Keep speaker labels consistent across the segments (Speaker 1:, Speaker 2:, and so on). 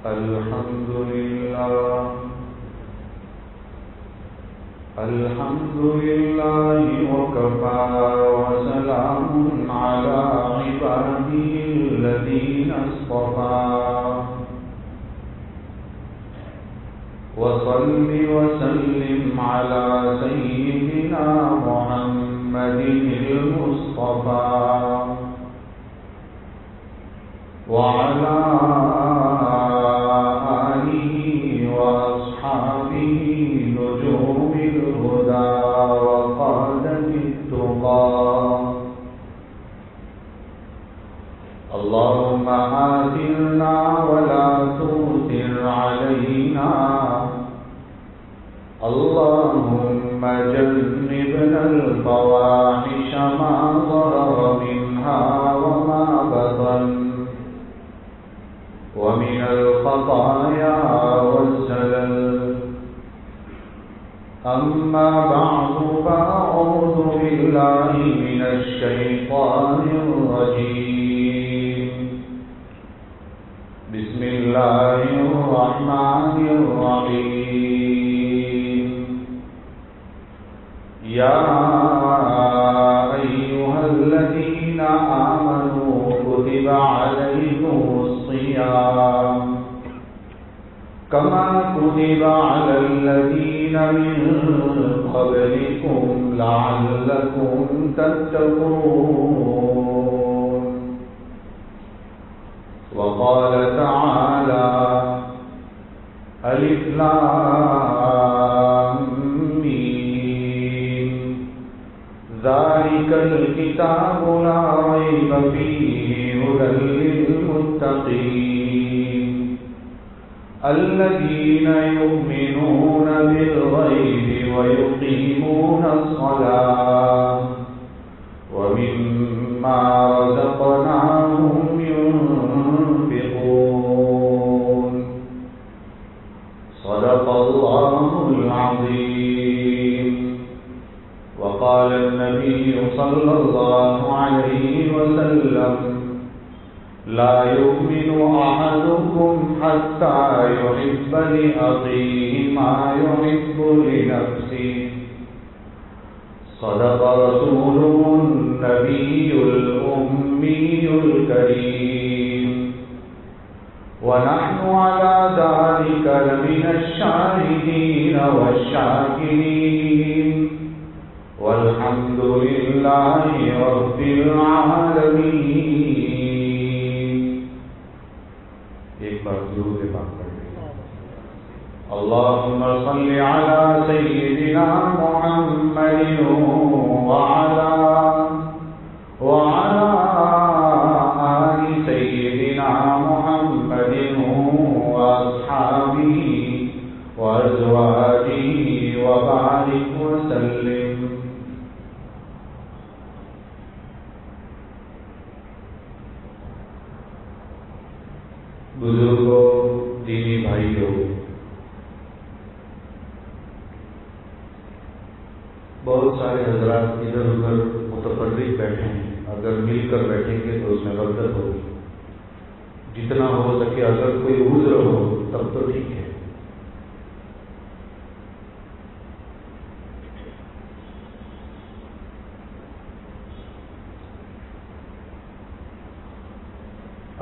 Speaker 1: الحمد لله وكفى وسلام على عباده الذين اصطفى وصل وسلم على سيدنا محمد المصطفى وعلى آله وأصحابه نجوم الهدى وقادة التقى اللهم آثرنا ولا تؤثر علينا اللهم جنبنا الفواحش ما ظهر منها وما بطن ومن الخطايا والزلل أما بعد فأعوذ بالله من الشيطان الرجيم بسم الله الرحمن الرحيم يا أيها الذين آمنوا كتب عليكم الصيام كما كتب على الذين من قبلكم لعلكم تتقون وقال تعالى ألف لام ميم ذلك الكتاب لا ريب فيه هدى للمتقين الذين يؤمنون بالغيب ويقيمون الصلاة ومما رزقناهم ينفقون صدق الله العظيم. وقال النبي صلى الله عليه وسلم لا يؤمن أحدكم حتى يحب لأخيه ما يحب لنفسه صدق رسوله النبي الأمي الكريم ونحن على ذلك لمن الشاهدين والشاكرين والحمد لله رب العالمين. ایک بار ضرور بات پڑھ لیں. اللهم صل على سيدنا محمد وعلى آل سيدنا محمد وأصحابه وأزواجه وبارك وسلم. بزرگوں، دینی بھائیوں، بہت سارے حضرات ادھر ادھر متفرق بیٹھے ہیں. اگر مل کر بیٹھیں گے تو اس میں برکت ہوگی. جتنا ہو سکے اگر کوئی عذر ہو تب تو ٹھیک ہے.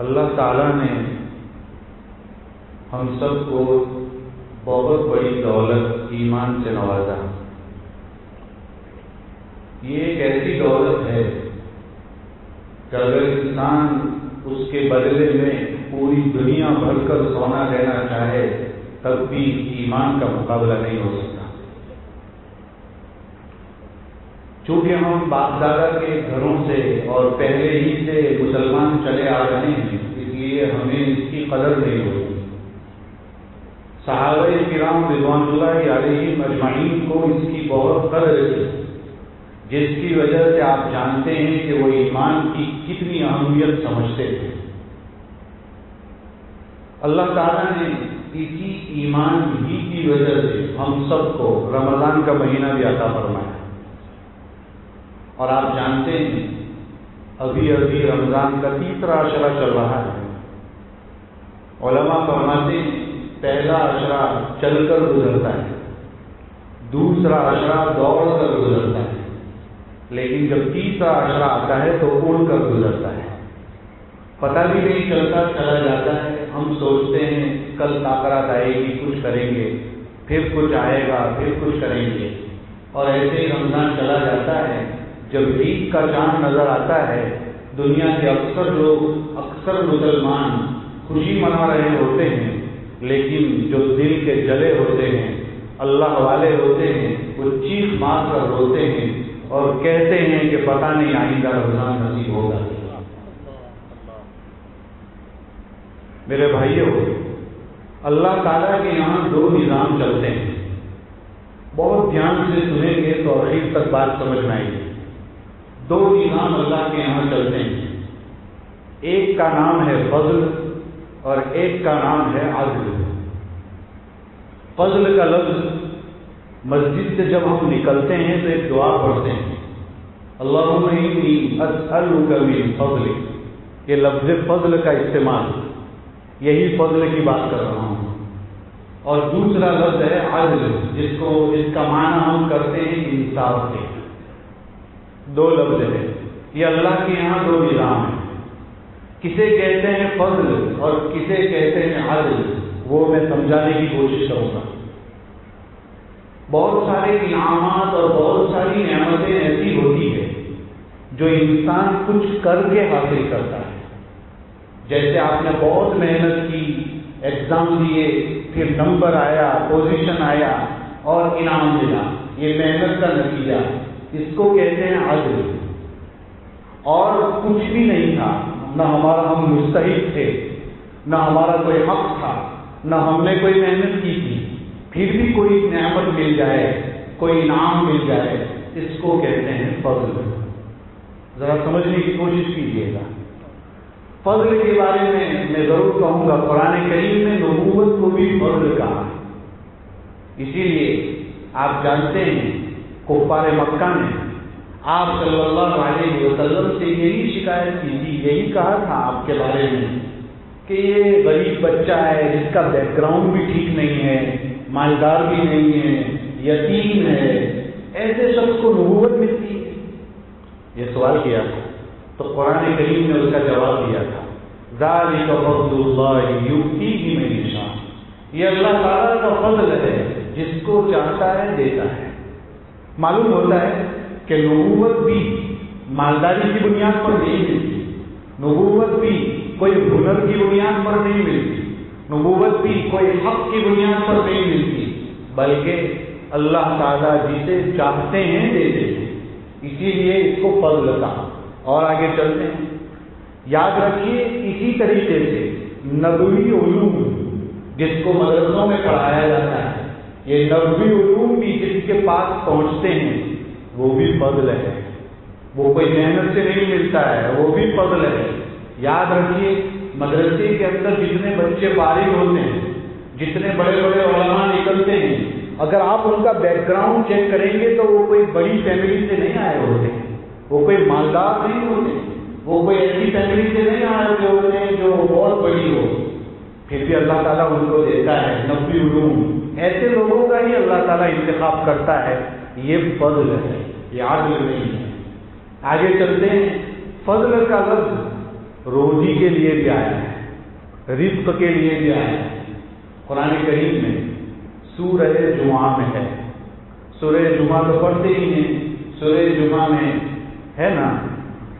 Speaker 1: اللہ تعالیٰ نے ہم سب کو بہت بڑی دولت ایمان سے نوازا. یہ ایک ایسی دولت ہے کہ اگر انسان اس کے بدلے میں پوری دنیا بھر کر سونا لینا چاہے تب بھی ایمان کا مقابلہ نہیں ہو سکتا. چونکہ ہم باپ دادا کے گھروں سے اور پہلے ہی سے مسلمان چلے آ رہے ہیں اس لیے ہمیں اس کی قدر نہیں ہوتی. صحابہ کرام رضوان اللہ علیہم اجمعین کو اس کی بہت قدر تھی، جس کی وجہ سے آپ جانتے ہیں کہ وہ ایمان کی کتنی اہمیت سمجھتے تھے. اللہ تعالیٰ نے اسی ایمان ہی کی وجہ سے ہم سب کو رمضان کا مہینہ بھی عطا فرمایا. اور آپ جانتے ہیں ابھی ابھی رمضان کا تیسرا عشرہ چل رہا ہے علماء فرماتے ہیں پہلا عشرہ چل کر گزرتا ہے، دوسرا عشرہ دوڑ کر گزرتا ہے، لیکن جب تیسرا عشرہ آتا ہے تو اڑ کر گزرتا ہے، پتہ بھی نہیں چلتا، چلا جاتا ہے۔ ہم سوچتے ہیں کل تاخرات آئے گی، کچھ کریں گے، پھر کچھ آئے گا، پھر کچھ کریں گے، اور ایسے ہی رمضان چلا جاتا ہے۔ جب عید کا چاند نظر آتا ہے، دنیا کے اکثر لوگ، اکثر مسلمان خوشی منا رہے ہوتے ہیں، لیکن جو دل کے جلے ہوتے ہیں، اللہ والے ہوتے ہیں، وہ چیخ مار کر روتے ہیں اور کہتے ہیں کہ پتہ نہیں آئندہ رمضان نصیب ہوگا۔ میرے بھائیوں، اللہ تعالیٰ کے یہاں دو نظام چلتے ہیں، بہت دھیان سے سنیں گے تو آخر تک بات سمجھ میں آئے گی۔ دو نظام اللہ کے یہاں چلتے ہیں، ایک کا نام ہے فضل اور ایک کا نام ہے عدل۔ فضل کا لفظ مسجد سے جب ہم نکلتے ہیں تو ایک دعا پڑھتے ہیں، اللہم انی اسألک من فضلک، یہ لفظ فضل کا استعمال، یہی فضل کی بات کر رہا ہوں۔ اور دوسرا لفظ ہے عدل، جس کا معنی ہم کرتے ہیں انصاف کے۔ دو لفظ ہے، یہ اللہ کے یہاں دو نظام ہیں، کسے کہتے ہیں فضل اور کسے کہتے ہیں عدل، وہ میں سمجھانے کی کوشش کروں گا۔ بہت سارے انعامات اور بہت ساری نعمتیں ایسی ہوتی ہیں جو انسان کچھ کر کے حاصل کرتا ہے، جیسے آپ نے بہت محنت کی، ایگزام دیے، پھر نمبر آیا، پوزیشن آیا اور انعام ملا، یہ محنت کا نتیجہ، اس کو کہتے ہیں عدل۔ اور کچھ بھی نہیں تھا، نہ ہم مستحق تھے، نہ ہمارا کوئی حق تھا، نہ ہم نے کوئی محنت کی تھی، پھر بھی کوئی نعمت مل جائے، کوئی انعام مل جائے، اس کو کہتے ہیں فضل۔ ذرا سمجھنے کی کوشش کیجیے گا۔ فضل کے بارے میں ضرور کہوں گا، قرآن کریم میں نبوت کو بھی فضل کہا ہے۔ اسی لیے آپ جانتے ہیں کفار مکہ نے آپ صلی اللہ علیہ وسلم سے یہی شکایت کی تھی، یہی کہا تھا آپ کے بارے میں کہ یہ غریب بچہ ہے، جس کا بیک گراؤنڈ بھی ٹھیک نہیں ہے، مالدار بھی نہیں ہے، یتیم ہے، ایسے شخص کو نبوت ملتی ہے؟ یہ سوال کیا تھا، تو قرآن کریم نے اس کا جواب دیا تھا، ذالک فضل اللہ یؤتیہ من یشاء، یہ اللہ تعالیٰ کا فضل ہے، جس کو چاہتا ہے دیتا ہے۔ معلوم ہوتا ہے کہ نبوت بھی مالداری کی بنیاد پر نہیں ملتی، نبوت بھی کوئی ہنر کی بنیاد پر نہیں ملتی، نبوت بھی کوئی حق کی بنیاد پر نہیں ملتی، بلکہ اللہ تعالیٰ جسے چاہتے ہیں دیتے ہیں، اسی لیے اس کو فضل کہا۔ اور آگے چلتے ہیں، یاد رکھیے اسی طریقے سے نبوی علوم جس کو مدرسوں میں پڑھایا جاتا ہے، یہ نبوی علوم بھی جس کے پاس پہنچتے ہیں وہ بھی فضل ہے، وہ کوئی محنت سے نہیں ملتا ہے، وہ بھی فضل ہے۔ یاد رکھیے مدرسے کے اندر جتنے بچے فارغ ہوتے ہیں، جتنے بڑے بڑے علماء نکلتے ہیں، اگر آپ ان کا بیک گراؤنڈ چیک کریں گے تو وہ کوئی بڑی فیملی سے نہیں آئے ہوتے ہیں، وہ کوئی مالدار نہیں ہوتے، وہ کوئی ایسی فیملی سے نہیں آئے ہوتے ہیں جو بہت بڑی ہو، پھر بھی اللہ تعالیٰ ان کو دیتا ہے نبوی علوم، ایسے لوگوں کا ہی اللہ تعالیٰ انتخاب کرتا ہے، یہ فضل ہے، یہ عدل نہیں ہے۔ آگے چلتے ہیں، فضل کا لفظ روزی کے لیے بھی آیا ہے، رزق کے لیے بھی آیا ہے۔ قرآن کریم میں سورہ جمعہ میں ہے، سورہ جمعہ تو پڑھتے ہی ہیں، سورہ جمعہ میں ہے نا،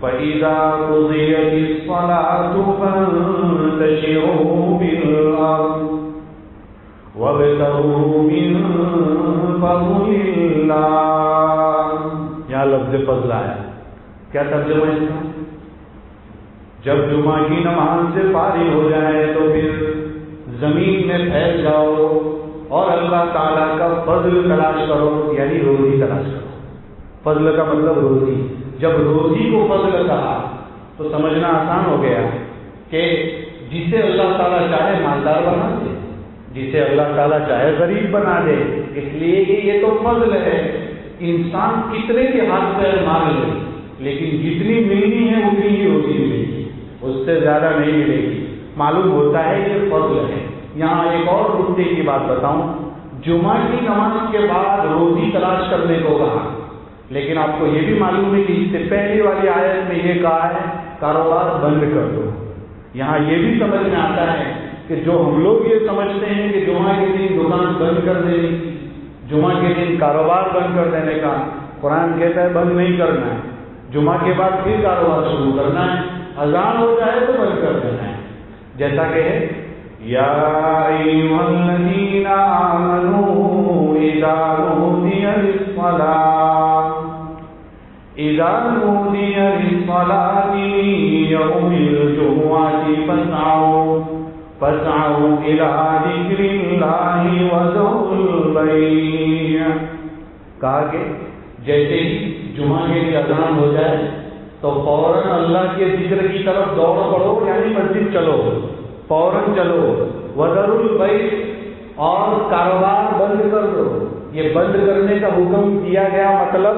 Speaker 1: فَإِذَا قُضِيَتِ الصَّلَاةُ فَانتَشِرُوا فِي الْأَرْضِ وَابْتَغُوا مِن فَضْلِ اللَّهِ، یہاں لفظ فضل آیا، کیا ترجمہ ہے اس کا؟ جب جمعہ کی نماز سے فارغ ہو جائے تو پھر زمین میں پھیل جاؤ اور اللہ تعالیٰ کا فضل تلاش کرو، یعنی روزی تلاش کرو۔ فضل کا مطلب روزی۔ جب روزی کو فضل کہا تو سمجھنا آسان ہو گیا کہ جسے اللہ تعالیٰ چاہے مالدار بنا دے، جسے اللہ تعالیٰ چاہے غریب بنا دے، اس لیے کہ یہ تو فضل ہے۔ انسان کتنے کے ہاتھ پیر مار لے، لیکن جتنی ملنی ہے اتنی ہی روزی ملے گی، اس سے زیادہ نہیں ملے گی۔ معلوم ہوتا ہے یہ فضل ہے۔ یہاں ایک اور نکتے کی بات بتاؤں، جمعہ کی نماز کے بعد روزی تلاش کرنے کو کہا، لیکن آپ کو یہ بھی معلوم ہے کہ اس سے پہلی والی آیت میں یہ کہا ہے کاروبار بند کر دو۔ یہاں یہ بھی سمجھ میں آتا ہے کہ جو ہم لوگ یہ سمجھتے ہیں کہ جمعہ کے دن دکان بند کر دینی، جمعہ کے دن کاروبار بند کر دینے کا، قرآن کہتا ہے بند نہیں کرنا ہے، جمعہ کے بعد پھر کاروبار شروع کرنا ہے، اذان ہو جائے تو بند کر دینا ہے۔ جیسا کہ ہے یا ایھا الذین آمنوا اذا نودی للصلاة من یوم الجمعة فاسعوا إلى ذکر اللہ وذروا البیع۔ کہا کہ جیسے ہی جمعہ کے لیے اذان ہو جائے تو فوراً اللہ کے ذکر کی طرف دوڑ پڑو، یعنی مسجد چلو، فوراً چلو، وذروا البیع، اور کاروبار بند کر دو۔ یہ بند کرنے کا حکم دیا گیا، مطلب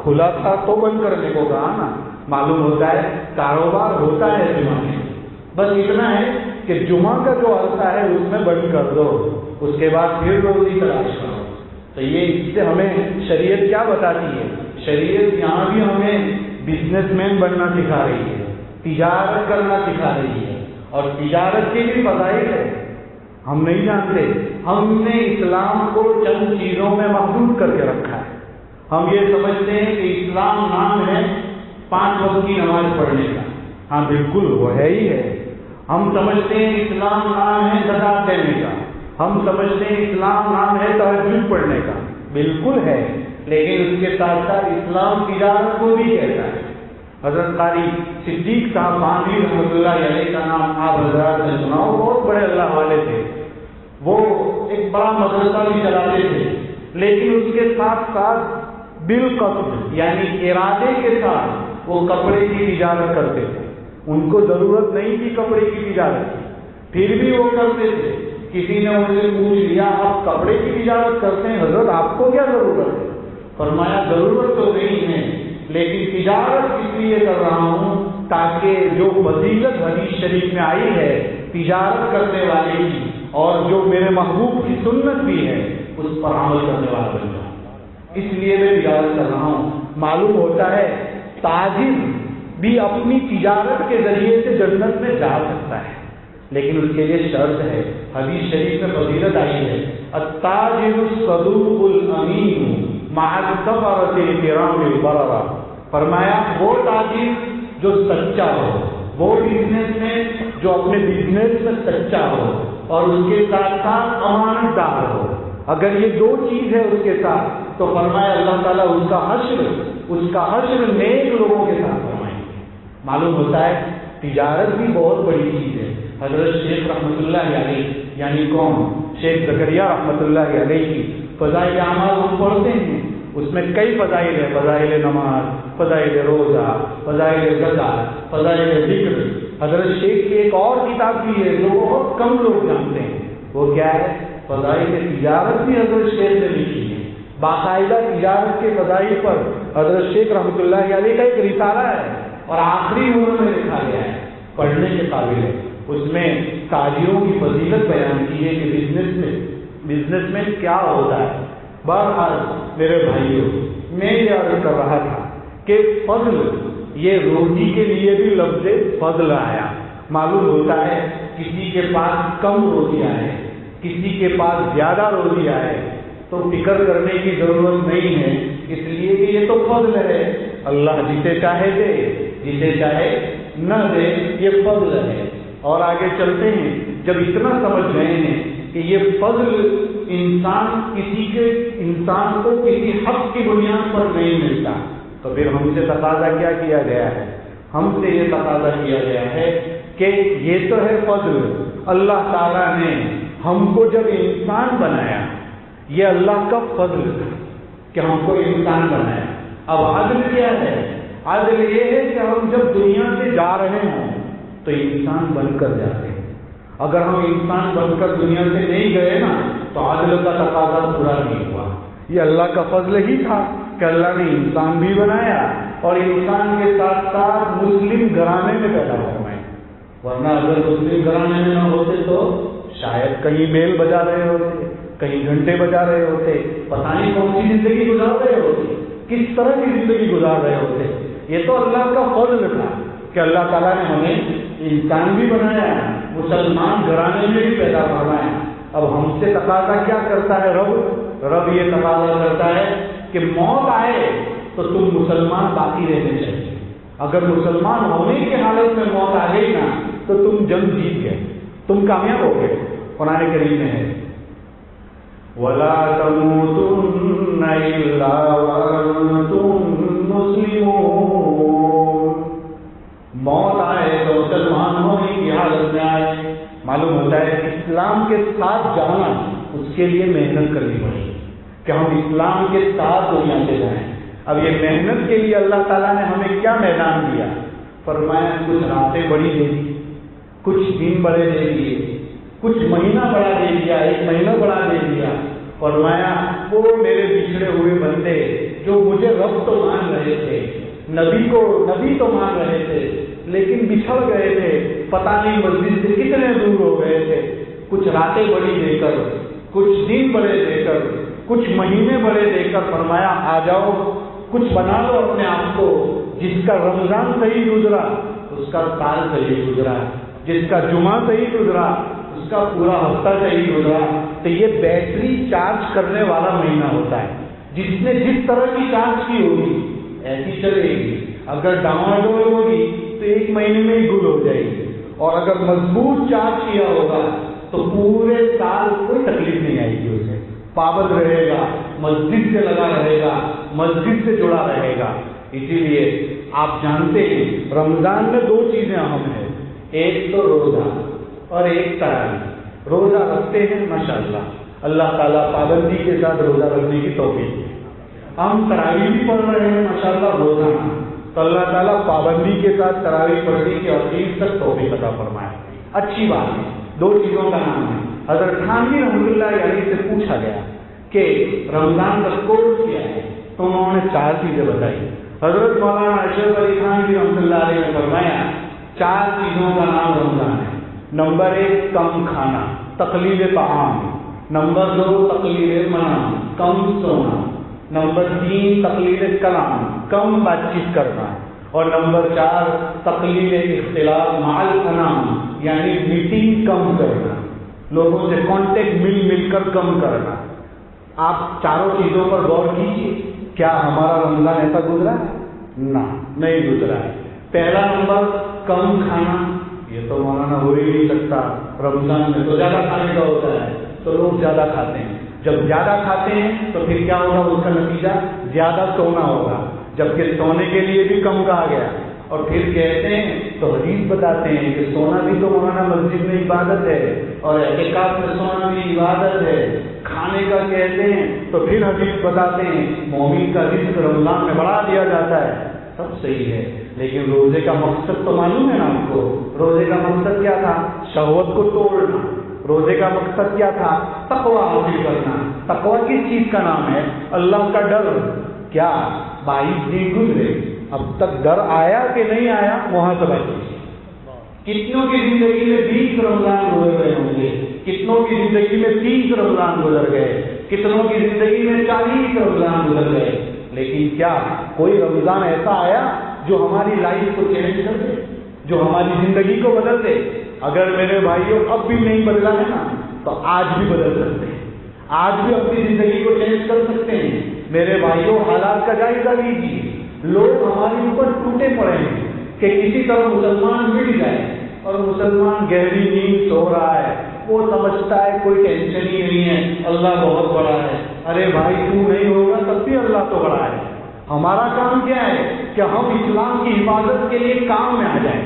Speaker 1: کھلا تھا تو بند کرنے کو کہا نا، معلوم ہوتا ہے کاروبار ہوتا ہے جمعہ میں، بس اتنا ہے کہ جمعہ کا جو عرصہ ہے اس میں بند کر دو، اس کے بعد پھر روزی تلاش کرو۔ تو یہ اس سے ہمیں شریعت کیا بتاتی ہے؟ شریعت یہاں بھی ہمیں بزنس مین بننا سکھا رہی ہے، تجارت کرنا سکھا رہی ہے، اور تجارت کے بھی فضائل ہے، ہم نہیں جانتے۔ ہم نے اسلام کو چند چیزوں میں محدود کر کے رکھا ہے۔ ہم یہ سمجھتے ہیں کہ اسلام نام ہے 5 وقت کی نماز پڑھنے کا، ہاں بالکل وہ ہے ہی ہے۔ ہم سمجھتے ہیں اسلام نام ہے زکات دینے کا، ہم سمجھتے ہیں اسلام نام ہے تہجد پڑھنے کا، بالکل ہے، لیکن اس کے ساتھ ساتھ اسلام تجارت کو بھی کہتا ہے۔ حضرت قاری صدیق صاحب مانوی رحمۃ اللہ علیہ کا نام آپ حضرات نے سنا ہو، بہت بڑے اللہ والے تھے، وہ ایک بڑا مدرسہ بھی چلاتے تھے، لیکن اس کے ساتھ ساتھ بالقصد یعنی ارادے کے ساتھ وہ کپڑے کی تجارت کرتے تھے۔ ان کو ضرورت نہیں تھی کپڑے کی تجارت کی، پھر بھی وہ کرتے تھے۔ کسی نے ان سے پوچھ لیا آپ کپڑے کی تجارت کرتے ہیں حضرت، آپ کو کیا ضرورت ہے؟ فرمایا ضرورت تو نہیں ہے، لیکن تجارت اس لیے کر رہا ہوں تاکہ جو فضیلت حدیث شریف میں آئی ہے تجارت کرنے والے کی، اور جو میرے محبوب کی سنت بھی ہے، اس پر عمل کرنے والا بن جاؤں، اس لیے میں تجارت کر رہا ہوں۔ معلوم ہوتا ہے تاجر بھی اپنی تجارت کے ذریعے سے جنت میں جا سکتا ہے، لیکن اس کے لیے شرط ہے، حدیث شریف میں فضیلت آئی ہے التاجر الصدوق الامین مع السفرۃ الکرام البررہ۔ فرمایا وہ تاجر جو سچا ہو، وہ بزنس میں جو اپنے بزنس میں سچا ہو اور اس کے ساتھ ساتھ امانت دار ہو، اگر یہ 2 چیز ہے اس کے ساتھ تو فرمایا اللہ تعالیٰ اس کا حشر نیک لوگوں کے ساتھ فرمائیں گے۔ معلوم ہوتا ہے تجارت بھی بہت بڑی چیز ہے۔ حضرت شیخ رحمۃ اللہ علیہ یعنی کون؟ شیخ زکریا رحمۃ اللہ علیہ کی فضائل اعمال ہم پڑھتے ہیں، اس میں کئی فضائل ہیں، فضائل نماز، فضائل روزہ، فضائل زکات، فضائل ذکر۔ حضرت شیخ کی ایک اور کتاب بھی ہے جو بہت کم لوگ جانتے ہیں، وہ کیا ہے؟ فضائل تجارت بھی حضرت شیخ نے لکھی ہے، باقاعدہ تجارت کے فضائل پر حضرت شیخ رحمۃ اللہ علیہ کا ایک رسالہ ہے، اور آخری عمر میں لکھا گیا ہے، پڑھنے کے قابل ہے۔ اس میں تاجروں کی فضیلت بیان کی ہے کہ بزنس میں کیا ہوتا ہے۔ بہرحال میرے بھائیوں، میں یہ عرض کر رہا تھا کہ فضل، یہ روزی کے لیے بھی لفظ فضل آیا۔ معلوم ہوتا ہے کسی کے پاس کم روزی آئے، کسی کے پاس زیادہ روزی آئے تو فکر کرنے کی ضرورت نہیں ہے، اس لیے کہ یہ تو فضل ہے، اللہ جسے چاہے دے، جسے چاہے نہ دے، یہ فضل ہے۔ اور آگے چلتے ہیں، جب اتنا سمجھ گئے ہیں کہ یہ فضل انسان کو کسی حق کی بنیاد پر نہیں ملتا، تو پھر ہم سے تقاضا کیا کیا گیا ہے؟ ہم سے یہ تقاضا کیا گیا ہے کہ یہ تو ہے فضل، اللہ تعالیٰ نے ہم کو جب انسان بنایا، یہ اللہ کا فضل کہ ہم کو انسان بنایا۔ اب عدل کیا ہے؟ عدل یہ ہے کہ ہم جب دنیا سے جا رہے ہوں تو انسان بن کر جاتے ہیں، اگر ہم انسان بن کر دنیا سے نہیں گئے نا تو عدل کا تقاضا پورا نہیں ہوا۔ یہ اللہ کا فضل ہی تھا کہ اللہ نے انسان بھی بنایا اور انسان کے ساتھ ساتھ مسلم گھرانے میں پیدا فرمائے۔ ورنہ اگر مسلم گھرانے میں نہ ہوتے تو شاید کہیں بیل بجا رہے ہوتے، کہیں گھنٹے بجا رہے ہوتے، پتہ نہیں کون سی زندگی گزار رہے ہوتے، کس طرح کی زندگی گزار رہے ہوتے۔ یہ تو اللہ کا فضل تھا کہ اللہ تعالیٰ نے ہمیں انسان بھی بنایا، مسلمان گھرانے میں بھی پیدا فرمایا۔ اب ہم سے تقاضا کیا کرتا ہے رب یہ تقاضا کرتا ہے کہ موت آئے تو تم مسلمان باقی رہنے چاہیے۔ اگر مسلمان ہونے کی حالت میں موت آ گئی نا تو تم جنگ جیت گئے، تم کامیاب ہو گئے۔ قرآن کریم میں ہے وَلَا تَمُوتُنَّ إِلَّا وَأَنْتُمْ مُسْلِمُونَ، موت آئے تو مسلمان ہونے کی حالت میں آئے۔ معلوم ہوتا ہے اسلام کے ساتھ جانا، اس کے لیے محنت کرنی پڑے کہ ہم اسلام کے ساتھ دنیا سے جائیں۔ اب یہ محنت کے لیے اللہ تعالیٰ نے ہمیں کیا میدان دیا؟ فرمایا کچھ راتیں بڑی دے دی، کچھ دن بڑے دے دیے، کچھ مہینہ بڑا دے دیا، 1 مہینہ بڑا دے دیا۔ فرمایا وہ میرے بچھڑے ہوئے بندے جو مجھے رب تو مان رہے تھے، نبی تو مان رہے تھے، لیکن بچھڑ گئے تھے، پتہ نہیں مسجد سے کتنے دور ہو گئے تھے، کچھ راتیں بڑی دے کر، کچھ دن بڑے دے کر، کچھ مہینے بڑے دے کر فرمایا آ جاؤ، کچھ بنا لو اپنے آپ کو۔ جس کا رمضان صحیح گزرا اس کا سال صحیح گزرا، جس کا جمعہ صحیح گزرا اس کا پورا ہفتہ صحیح گزرا۔ تو یہ بیٹری چارج کرنے والا مہینہ ہوتا ہے، جس نے جس طرح کی چارج کی ہوگی ایسی چلے گی۔ اگر ڈاؤن ہوگی تو 1 مہینے میں ہی گل ہو جائے گی، اور اگر مضبوط چارج کیا ہوگا تو پورے سال کوئی تکلیف نہیں آئے گی، اسے پابند رہے گا، مسجد سے لگا رہے گا، مسجد سے جڑا رہے گا۔ اسی لیے آپ جانتے ہیں رمضان میں 2 چیزیں اہم ہیں، ایک تو روزہ اور ایک تراویح۔ روزہ رکھتے ہیں ماشاءاللہ، اللہ تعالیٰ پابندی کے ساتھ روزہ رکھنے کی توفیق دے۔ ہم تراویح بھی پڑھ رہے ہیں ماشاءاللہ روزانہ، تو اللہ تعالیٰ پابندی کے ساتھ تراویح پڑھنے کی عظیم تک توفیق عطا فرمائے۔ اچھی بات ہے، 2 چیزوں کا نام ہے۔ حضرت تھانوی رحمۃ اللہ علیہ سے پوچھا گیا کہ رمضان کا کورس کیا ہے، تو انہوں نے 4 چیزیں بتائی۔ حضرت مولانا اشرف علی تھانوی رحمۃ اللہ علیہ نے فرمایا 4 چیزوں کا نام رمضان ہے۔ نمبر 1 کم کھانا، تقلیل طعام۔ نمبر 2 تقلیل منام، کم سونا۔ نمبر 3 تقلیل کلام، کم بات چیت کرنا۔ اور نمبر 4 تقلیل اختلاف مع الانام، یعنی میٹنگ کم کرنا، لوگوں سے کانٹیکٹ مل کر کم کرنا۔ آپ 4 چیزوں پر غور کیجیے، کیا ہمارا رمضان ایسا گزرا ہے؟ نہیں گزرا ہے۔ پہلا نمبر کم کھانا، یہ تو مولانا ہو ہی نہیں سکتا، رمضان میں تو زیادہ کھانے کا ہوتا ہے، تو لوگ زیادہ کھاتے ہیں۔ جب زیادہ کھاتے ہیں تو پھر کیا ہوگا؟ اس کا نتیجہ زیادہ سونا ہوگا، جبکہ سونے کے لیے بھی کم کہا گیا۔ اور پھر کہتے ہیں تو حدیث بتاتے ہیں کہ سونا بھی تو مولانا مسجد میں عبادت ہے، اور اعتکاف میں سونا بھی عبادت ہے۔ کھانے کا کہتے ہیں تو پھر حدیث بتاتے ہیں مومن کا رزق رمضان میں بڑھا دیا جاتا ہے۔ سب صحیح ہے، لیکن روزے کا مقصد تو معلوم ہے نا آپ کو؟ روزے کا مقصد کیا تھا؟ شہوت کو توڑنا۔ روزے کا مقصد کیا تھا؟ تقویٰ حاصل کرنا۔ تقویٰ کس چیز کا نام ہے؟ اللہ کا ڈر۔ کیا 22 دن گزرے، اب تک ڈر آیا کہ نہیں آیا؟ محاسبہ کیجیے۔ کتنوں کی زندگی میں 20 رمضان گزر گئے ہوں گے، کتنوں کی زندگی میں 30 رمضان گزر گئے، کتنوں کی زندگی میں 40 رمضان گزر گئے، لیکن کیا کوئی رمضان ایسا آیا جو ہماری لائف کو چینج کر دے، جو ہماری زندگی کو بدل دے؟ اگر میرے بھائیوں اب بھی نہیں بدلا ہے نا تو آج بھی بدل سکتے ہیں، آج بھی اپنی زندگی کو چینج کر سکتے ہیں۔ میرے بھائیوں حالات کا جائزہ لیجیے، لوگ ہمارے اوپر ٹوٹے پڑے ہیں کہ کسی طرح مسلمان مل جائے، اور مسلمان گہری نیند سو رہا ہے، وہ سمجھتا ہے کوئی ٹینشن ہی نہیں ہے، اللہ بہت بڑا ہے۔ ارے بھائی تو نہیں ہوگا تب بھی اللہ تو بڑا ہے۔ ہمارا کام کیا ہے کہ ہم اسلام کی حفاظت کے لیے کام میں آ جائیں،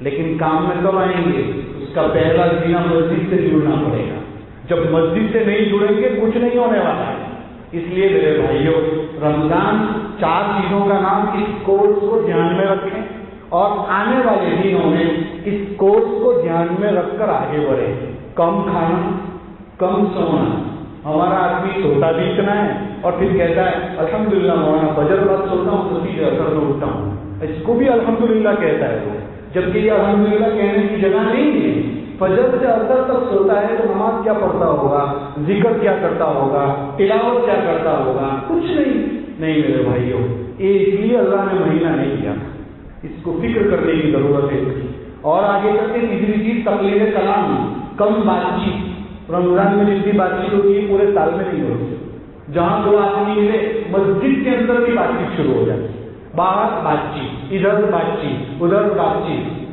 Speaker 1: لیکن کام میں کب آئیں گے؟ اس کا پہلا زینہ مسجد سے جڑنا پڑے گا۔ جب مسجد سے نہیں جڑیں گے کچھ نہیں ہونے والا ہے۔ اس لیے میرے بھائیوں رمضان 4 چیزوں کا نام، اس کورس کو دھیان میں رکھیں اور آنے والے دنوں میں اس کورس کو دھیان میں رکھ کر آگے بڑھیں۔ کم کھانا، کم سونا۔ ہمارا آدمی سوتا بھی اتنا ہے اور پھر کہتا ہے الحمدللہ مولانا فجر بعد سوتا ہوں تو سیدھے اثر میں اٹھتا ہوں، اس کو بھی الحمدللہ کہتا ہے وہ، جبکہ یہ الحمدللہ کہنے کی جگہ نہیں ہے. فجر سے اثر تک سوتا ہے تو نماز کیا پڑھتا ہوگا، ذکر کیا کرتا ہوگا، تلاوت کیا کرتا ہوگا؟ کچھ نہیں. نہیں میرے بھائیوں، یہ اس لیے اللہ نے مہینہ نہیں کیا، اس کو فکر کرنے کی ضرورت ہے. اور آگے چل کے تیسری چیز تقلید کلام، کم بات چیت. رمضان میں جتنی بات چیت ہوتی ہے پورے سال میں نہیں ہوتی. جہاں دو آدمی ملے مسجد کے اندر بھی بات چیت شروع ہو جاتی، باہر بات چیت، ادھر بات چیت، ادھر بات چیت،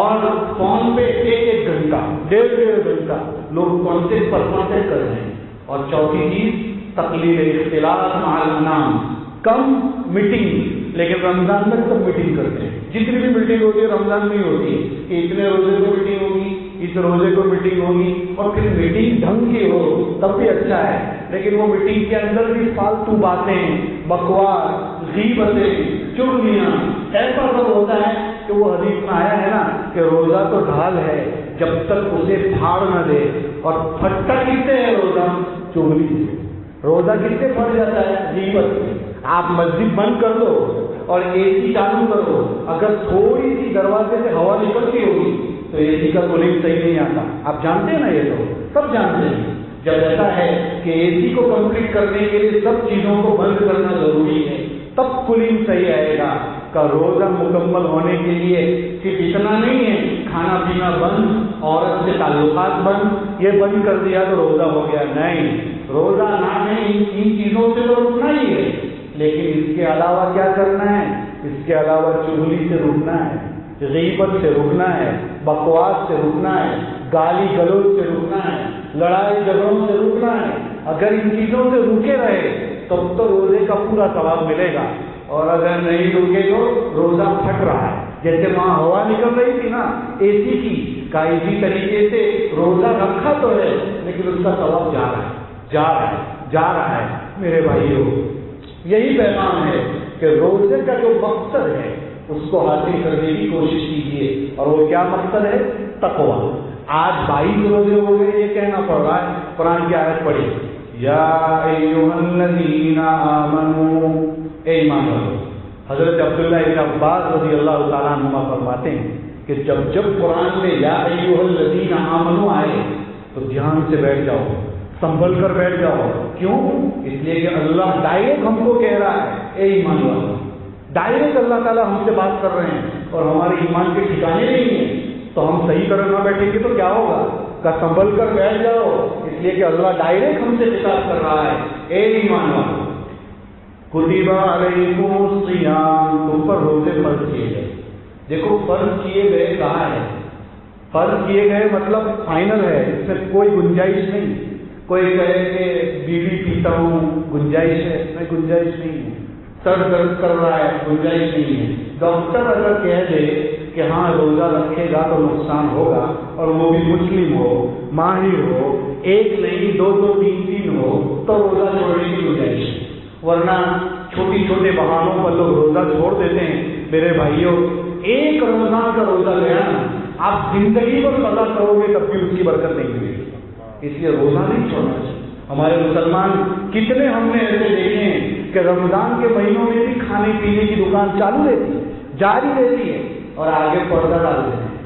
Speaker 1: اور فون پہ ایک گھنٹہ، ڈیڑھ گھنٹہ لوگ کانٹیکٹ پر کانٹیکٹ کر رہے ہیں. اور چوتھی چیز تقلید اختلاط مع الانام، کم میٹنگ. لیکن رمضان میں سب میٹنگ کرتے ہیں. جتنی بھی میٹنگ ہوتی ہے رمضان میں ہی ہوتی ہے کہ اتنے روزے کو میٹنگ ہوگی، اس روزے کو میٹنگ ہوگی. اور پھر میٹنگ ڈھنگ کی ہو تب بھی اچھا ہے، لیکن وہ میٹنگ کے اندر بھی فالتو باتیں، بکواس، غیبتیں، چغلیاں، ایسا سب ہوتا ہے کہ وہ حدیث میں آیا ہے نا کہ روزہ تو ڈھال ہے جب تک اسے پھاڑ نہ دے. اور پھٹا کس سے ہے روزہ؟ چغلی سے. روزہ کس سے پھٹ جاتا ہے؟ غیبت سے. آپ مسجد بند کر دو اور اے سی چالو کر دو، اگر تھوڑی سی دروازے سے ہوا نکلتی ہوگی تو اے سی کا کولنگ صحیح نہیں آتا. آپ جانتے ہیں نا، یہ تو سب جانتے ہیں. جب ایسا ہے کہ اے سی کو کمپلیٹ کرنے کے لیے سب چیزوں کو بند کرنا ضروری ہے تب کولنگ صحیح آئے گا. کا روزہ مکمل ہونے کے لیے صرف اتنا نہیں ہے کھانا پینا بند، عورت سے تعلقات بند، یہ بند کر دیا تو روزہ ہو گیا. نہیں، روزہ نہ نہیں، ان چیزوں سے تو رکنا ہی ہے، لیکن اس کے علاوہ کیا کرنا ہے؟ اس کے علاوہ چغلی سے رکنا ہے، غیبت سے رکنا ہے، بکواس سے رکنا ہے، گالی گلوچ سے رکنا ہے، لڑائی جھگڑوں سے رکنا ہے. اگر ان چیزوں سے رکے رہے تب تو روزے کا پورا ثواب ملے گا. اور اگر نہیں رکے تو روزہ پھٹ رہا ہے. جیسے وہاں ہوا نکل رہی تھی نا اے سی کی کا، اسی طریقے سے روزہ رکھا تو ہے لیکن اس کا ثواب جا رہا ہے، جا رہا ہے، جا رہا ہے. میرے بھائیوں، یہی پیغام ہے کہ روزے کا جو مقصد ہے اس کو حاصل کرنے کی کوشش کیجیے. اور وہ کیا مقصد ہے؟ تقویٰ. آج 22 روزے ہو گئے، یہ کہنا پڑ رہا ہے. قرآن کی آیت پڑھی، یا ایھا الذین آمنوا، اے ایمان والو. حضرت عبداللہ ابن عباس رضی اللہ تعالیٰ عنہما فرماتے ہیں کہ جب قرآن میں یا ایھا الذین آمنوا آئے تو دھیان سے بیٹھ جاؤ، سنبھل کر بیٹھ جاؤ. کیوں؟ اس لیے کہ اللہ ڈائریکٹ ہم کو کہہ رہا ہے اے ایمان والو. ڈائریکٹ اللہ تعالیٰ ہم سے بات کر رہے ہیں اور ہمارے ایمان کے ٹھکانے نہیں ہیں. تو ہم صحیح طرح نہ بیٹھیں گے تو کیا ہوگا؟ کہ سنبھل کر بیٹھ جاؤ، اس لیے کہ اللہ ڈائریکٹ ہم سے خطاب کر رہا ہے اے ایمان والو. کتب علیکم الصیام، تم پر روزے فرض کیے گئے. دیکھو فرض کیے گئے کہاں ہے؟ فرض کیے گئے مطلب فائنل ہے، اس میں کوئی گنجائش نہیں. کوئی کہے کہ بیڑی پیتا ہوں، گنجائش ہے؟ اس میں گنجائش نہیں ہے. سر درد کر رہا ہے، گنجائش نہیں ہے. ڈاکٹر اگر کہہ دے کہ ہاں روزہ رکھے گا تو نقصان ہوگا، اور وہ بھی مسلم ہو، ماہر ہو، ایک نہیں دو دو تین تین ہو، تو روزہ چھوڑنے کی گنجائش ہے. ورنہ چھوٹی چھوٹے بہانوں پر لوگ روزہ چھوڑ دیتے ہیں. میرے بھائیوں، ایک رمضان کا روزہ گیا نا، آپ زندگی پر قضا کرو گے تب بھی اس کی برکت نہیں ملے گی. اس لیے روزہ نہیں چھوڑنا چاہیے. ہمارے مسلمان کتنے ہم نے ایسے دیکھے ہیں کہ رمضان کے مہینوں میں بھی کھانے پینے کی دکان چالو رہتی ہے، جاری رہتی ہے، اور آگے پردہ ڈال دیتے ہیں.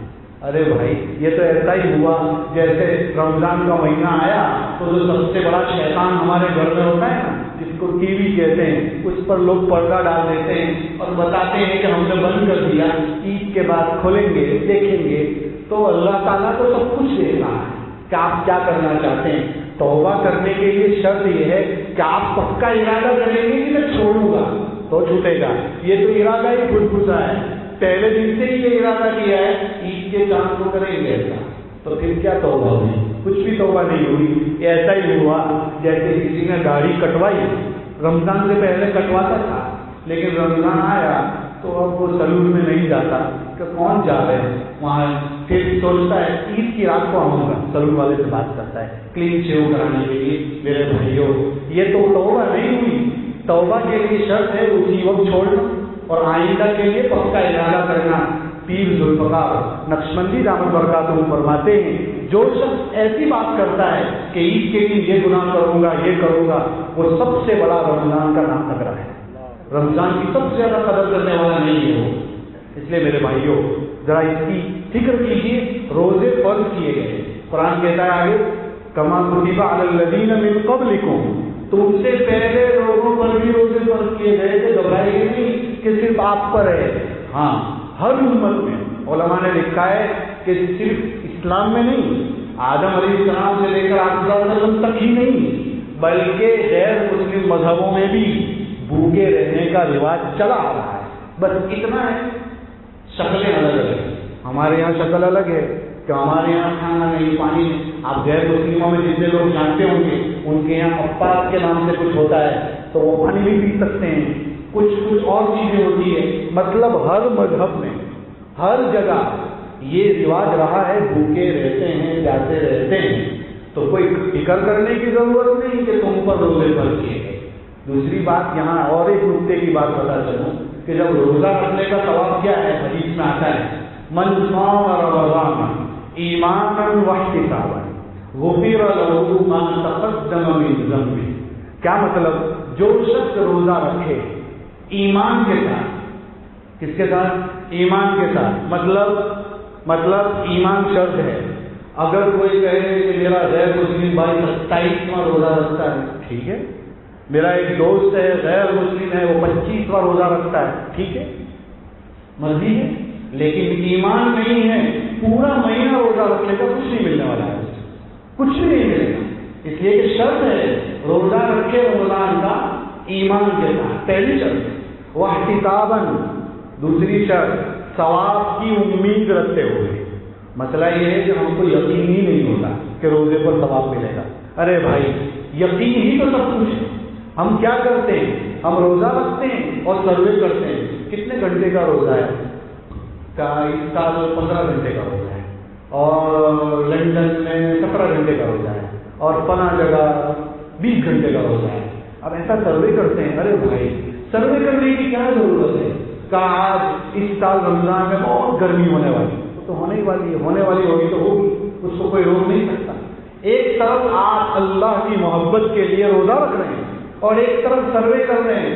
Speaker 1: ارے بھائی، یہ تو ایسا ہی ہوا جیسے رمضان کا مہینہ آیا تو جو سب سے بڑا شیطان ہمارے گھر میں ہوتا ہے نا، جس کو ٹی وی کہتے ہیں، اس پر لوگ پردہ ڈال دیتے ہیں اور بتاتے ہیں کہ ہم نے بند کر دیا، عید کے بعد کھولیں گے دیکھیں گے. تو اللہ تعالیٰ تو سب کچھ دیکھ رہا ہے کہ آپ کیا کرنا چاہتے ہیں. توبہ کرنے کے لیے شرط یہ ہے کہ آپ پکا ارادہ کریں گے کہ میں چھوڑوں گا تو چھوٹے گا. یہ تو ارادہ ہی گھسا ہے، پہلے دن سے ہی یہ ارادہ کیا ہے عید کے چاند کو کریں گے ایسا، تو پھر کیا توبہ ہوئی؟ کچھ بھی توبہ نہیں ہوئی. ایسا ہی ہوا جیسے کسی نے داڑھی کٹوائی، رمضان سے پہلے کٹواتا تھا لیکن رمضان آیا تو اب وہ سلون میں نہیں جاتا کہ کون جا رہے ہیں وہاں. پھر سوچتا ہے عید کی رات کو آؤں گا، سلون والے سے بات کرتا ہے کلین شیو کرانے کے لیے. میرے بھائیوں، یہ تو توبہ نہیں ہوئی. توبہ کے لیے شرط ہے اسی وقت چھوڑنا اور آئندہ کے لیے پکا ارادہ کرنا. پیر ذوالفقار نقشبندی دامت برکاتہ فرماتے ہیں جو شخص ایسی بات کرتا ہے کہ عید کے دن یہ گناہ کروں گا یہ کروں گا، وہ سب سے بڑا رمضان کا نام لگ رہا ہے. رمضان کی سب سے زیادہ قدر کرنے والا نہیں ہے وہ. اس لیے میرے بھائیوں، ذرا اس کی فکر کیجیے. روزے فرض کیے گئے. قرآن کہتا ہے آگے کما کتب علی الذین من قبلکم، تم سے پہلے لوگوں پر بھی روزے فرض کیے گئے تھے. گھبرائیے نہیں کہ صرف آپ پر ہے. ہاں ہر امت میں. علماء نے لکھا ہے کہ صرف اسلام میں نہیں، آدم علیہ السلام سے لے کر آپ صلی اللہ علیہ وسلم تک ہی نہیں، بلکہ غیر مسلم مذہبوں میں بھی بھوکے رہنے کا رواج چلا آ رہا ہے. بس اتنا ہے، شکلیں الگ الگ ہیں. ہمارے یہاں شکل الگ ہے کہ ہمارے یہاں کھانا نہیں، پانی نہیں. آپ غیر مسلموں میں جتنے لوگ جانتے ہوں گے ان کے یہاں اپاس کے نام سے کچھ ہوتا ہے تو وہ پانی بھی پی سکتے ہیں. کچھ اور چیزیں ہوتی ہے. مطلب ہر مذہب میں ہر جگہ یہ رواج رہا ہے، بھوکے رہتے ہیں، پیاسے رہتے ہیں. تو کوئی فکر کرنے کی ضرورت نہیں کہ تم پر روزے فرض کیے گئے. دوسری بات یہاں اور ایک نقطے کی بات بتا چلوں کہ جب روزہ رکھنے کا ثواب کیا ہے، حدیث میں آتا ہے من صام رمضان ایمانا واحتسابا غفر له ما تقدم من ذنبه. کیا مطلب؟ جو شخص روزہ رکھے ایمان کے ساتھ. کس کے ساتھ؟ ایمان کے ساتھ. مطلب ایمان شرط ہے. اگر کوئی کہے کہ میرا غیر مسلم بھائی 27واں روزہ رکھتا ہے، ٹھیک ہے. میرا ایک دوست ہے غیر مسلم ہے، وہ 25واں روزہ رکھتا ہے، ٹھیک ہے، مرضی ہے. لیکن ایمان نہیں ہے، پورا مہینہ روزہ رکھنے کا کچھ نہیں ملنے والا ہے، کچھ بھی نہیں ملے گا. اس لیے کہ شرط ہے روزہ رکھے رمضان کا ایمان کے ساتھ، پہلی شرط. واحتسابا دوسری شرط، ثواب کی امید رکھتے ہوئے. مسئلہ یہ ہے کہ ہم کو یقین ہی نہیں ہوتا کہ روزے پر ثواب ملے گا. ارے بھائی یقین ہی تو سب کچھ ہے. ہم کیا کرتے ہیں؟ ہم روزہ رکھتے ہیں اور سروے کرتے ہیں کتنے گھنٹے کا روزہ ہے. اس سال 15 گھنٹے کا روزہ ہے، اور لندن میں 17 گھنٹے کا روزہ ہے، اور فلاں جگہ 20 گھنٹے کا روزہ ہے. اب ایسا سروے کرتے ہیں. ارے بھائی سروے کرنے کی کیا ضرورت ہے؟ آج اس سال رمضان میں بہت گرمی ہونے والی، تو ہونے والی ہے، ہونے والی ہوگی تو ہوگی، اس کو کوئی روک نہیں سکتا. ایک طرف آپ اللہ کی محبت کے لیے روزہ رکھ رہے ہیں اور ایک طرف سروے کر رہے ہیں.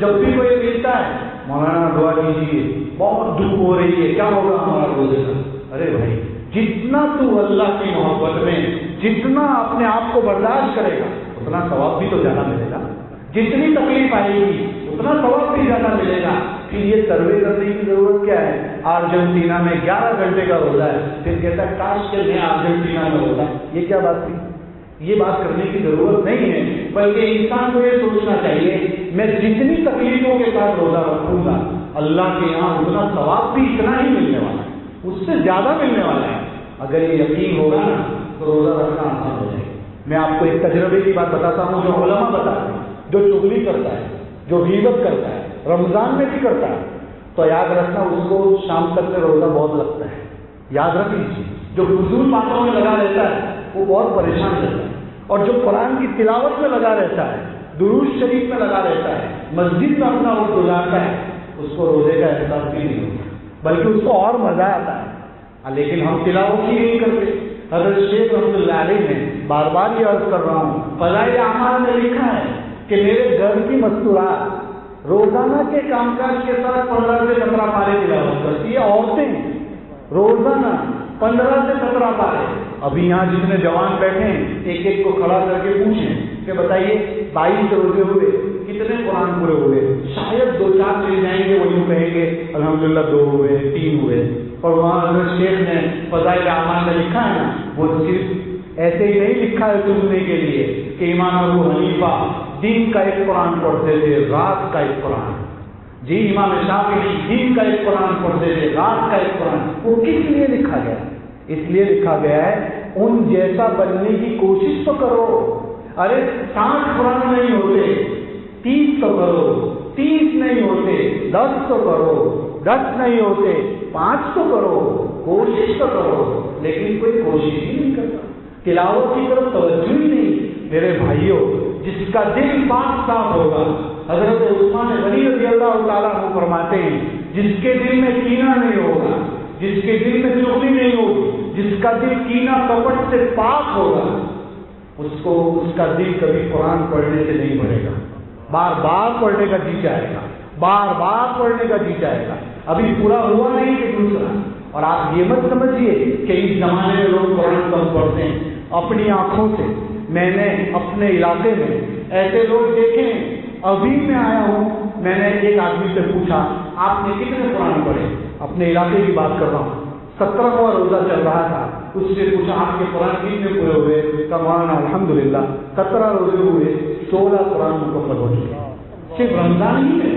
Speaker 1: جب بھی کوئی ملتا ہے مولانا دعا کیجیے بہت دھوپ ہو رہی ہے، کیا ہوگا ہمارا روزے کا؟ ارے بھائی جتنا تو اللہ کی محبت میں جتنا اپنے آپ کو برداشت کرے گا اتنا ثواب بھی تو زیادہ ملے گا. جتنی تکلیف آئے گی اتنا ثواب بھی زیادہ ملے گا. پھر یہ سروے کرنے کی ضرورت کیا ہے؟ ارجنٹینا میں 11 گھنٹے کا روزہ ہے، پھر کہتا ہے کاش کہ میں ارجنٹینا میں ہوتا. یہ کیا بات تھی؟ یہ بات کرنے کی ضرورت نہیں ہے. بلکہ انسان کو یہ سوچنا چاہیے میں جتنی تکلیفوں کے ساتھ روزہ رکھوں گا اللہ کے یہاں اتنا ثواب بھی اتنا ہی ملنے والا ہے، اس سے زیادہ ملنے والا ہے. اگر یہ یقین ہوگا نا تو روزہ رکھنا آسان ہو جائے گا. میں آپ کو ایک تجربے کی بات بتاتا ہوں جو علماء بتاتے ہیں. جو چغلی کرتا ہے، جو غیبت کرتا ہے، رمضان میں بھی کرتا ہے، تو یاد رکھنا اس کو شام تک میں روزہ بہت لگتا ہے. یاد رکھ لیجیے جو فضول باتوں میں لگا رہتا ہے وہ بہت پریشان رہتا ہے، اور جو قرآن کی تلاوت میں لگا رہتا ہے، درود شریف میں لگا رہتا ہے، مسجد میں اپنا وقت گزارتا ہے، اس کو روزے کا احساس بھی نہیں ہوتا بلکہ اس کو اور مزہ آتا ہے. لیکن ہم تلاوت ہی نہیں کرتے. حضرت شیخ رحمۃ اللہ علیہ نے بار بار یہ عرض کر رہا ہوں فضائل اعمال میں لکھا ہے کہ میرے گھر کی مستورات روزانہ کے کام کاج کے ساتھ 15 سے 17 پارے تلاوت کرتی ہے. عورتیں روزانہ 15 سے 17 پارے. ابھی یہاں جتنے جوان بیٹھے ہیں ایک ایک کو کھڑا کر کے پوچھیں کہ بتائیے 22 روزے ہوئے کتنے قرآن پورے ہوئے؟ شاید 2-4 مل جائیں گے، وہ یوں کہیں گے الحمدللہ 2 ہوئے 3 ہوئے. اور وہاں حضرت شیخ نے فضائل اعمال میں لکھا ہے نا، وہ صرف ایسے ہی نہیں لکھا ہے سننے کے لیے کہ امام ابو حنیفہ دن کا ایک قرآن پڑھتے تھے، رات کا ایک قرآن. جی امام شافعی دن کا ایک قرآن پڑھتے تھے، رات کا ایک قرآن. وہ کس لیے لکھا گیا؟ اس لیے لکھا گیا ہے ان جیسا بننے کی کوشش تو کرو. ارے 60 قرآن نہیں ہوتے 30 تو کرو، 30 نہیں ہوتے 10 تو کرو، 10 نہیں ہوتے 5 تو کرو، کوشش تو کرو. لیکن کوئی کوشش ہی نہیں کرتا، تلاوت کی طرف توجہ ہی نہیں. میرے بھائیوں جس کا دل پاک صاف ہوگا، حضرت عثمان غنی رضی اللہ تعالیٰ عنہ فرماتے ہیں جس کے دل میں کینہ نہیں ہوگا، جس کے دل میں چغلی نہیں ہوگی، جس کا دل کینہ کپٹ سے پاک ہوگا، اس کا دل کبھی قرآن پڑھنے سے نہیں بڑھے گا. بار بار پڑھنے کا جی چاہے گا، بار بار پڑھنے کا جی چاہے گا. ابھی پورا ہوا نہیں کہ دوسرا اور آپ یہ مت سمجھیے کہ اس زمانے میں لوگ قرآن کم پڑھتے ہیں. اپنی آنکھوں سے میں نے اپنے علاقے میں ایسے لوگ دیکھے ہیں. ابھی میں آیا ہوں, میں نے ایک آدمی سے پوچھا آپ نے کتنے قرآن پڑھے؟ اپنے علاقے کی بات کر رہا ہوں. 17واں روزہ چل رہا تھا. اس سے پوچھا آپ کے قرآن کتنے پورے ہوئے؟ کمان الحمدللہ 17 روزے ہوئے, 16 قرآن مکمل ہو چکے. صرف رمضان ہی میں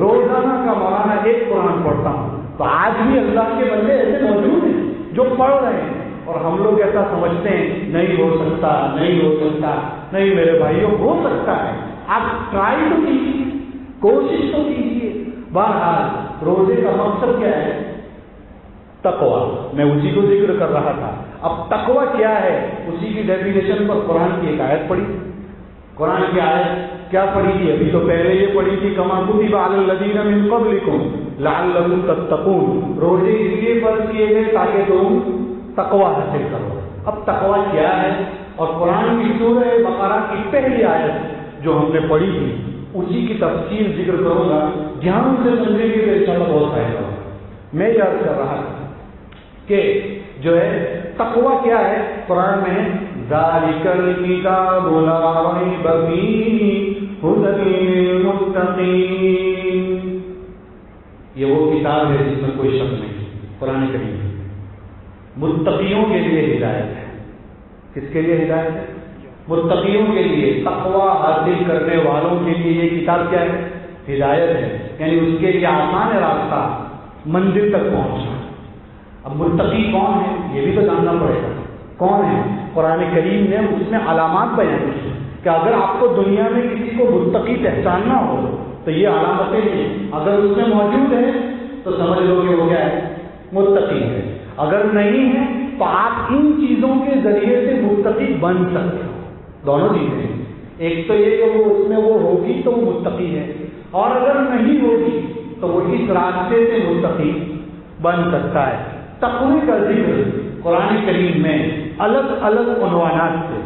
Speaker 1: روزانہ کا مولانا ایک قرآن پڑھتا ہوں. تو آج بھی اللہ کے بندے ایسے موجود ہیں جو پڑھ رہے ہیں, اور ہم لوگ ایسا سمجھتے ہیں نہیں ہو سکتا, نہیں ہو سکتا. نہیں میرے بھائیوں, ہو سکتا ہے. آپ ٹرائی تو کیجیے, کوشش تو کیجیے. بہرحال روزے کا مقصد کیا ہے؟ تقویٰ. میں اسی کو ذکر کر رہا تھا. اب تقویٰ کیا ہے, اسی کی ڈیفینیشن پر قرآن کی ایک آیت پڑھی. قرآن کی آیت کیا پڑھی تھی؟ ابھی تو پہلے یہ پڑھی تھی کما کتب علی الذین من قبلکم لعلکم تتقون. روزے اس لیے فرض کیے گئے تاکہ تم تقویٰ حاصل کرو. اب تقویٰ کیا ہے؟ اور قرآن کی سورہ بقرہ کی پہلی آیت جو ہم نے پڑھی تھی اسی کی تفصیل ذکر کروں گا. دھیان سے سمجھنے کے لیے انشاءاللہ بہت فائدہ ہوگا. میں یاد کر رہا تھا کہ جو ہے تقویٰ کیا ہے. قرآن میں ذالک الکتاب لا ریب فیہ ھدی للمتقین. یہ وہ کتاب ہے جس میں کوئی شک نہیں. قرآن کریم متقیوں کے لیے ہدایت ہے. کس کے لیے ہدایت ہے؟ متقیوں کے لیے. تقویٰ حاصل کرنے والوں کے لیے یہ کتاب کیا ہے؟ ہدایت ہے. یعنی اس کے لیے آسان راستہ منزل تک پہنچنا. اب متقی کون ہے یہ بھی تو جاننا پڑے گا. کون ہے؟ قرآن کریم نے اس میں علامات بیان کی کہ اگر آپ کو دنیا میں کسی کو متقی پہچاننا ہو تو یہ علامتیں ہیں. اگر اس میں موجود ہے تو سمجھ لو کہ وہ کیا ہے؟ متقی ہے. اگر نہیں ہے تو آپ ان چیزوں کے ذریعے سے متقی بن سکتے ہو. دونوں چیزیں ہیں. ایک تو یہ کہ وہ اس میں وہ ہوگی تو وہ متقی ہے, اور اگر نہیں ہوگی تو وہ اس راستے سے متقی بن سکتا ہے. تقوی کا ذکر قرآن کریم میں الگ الگ عنوانات سے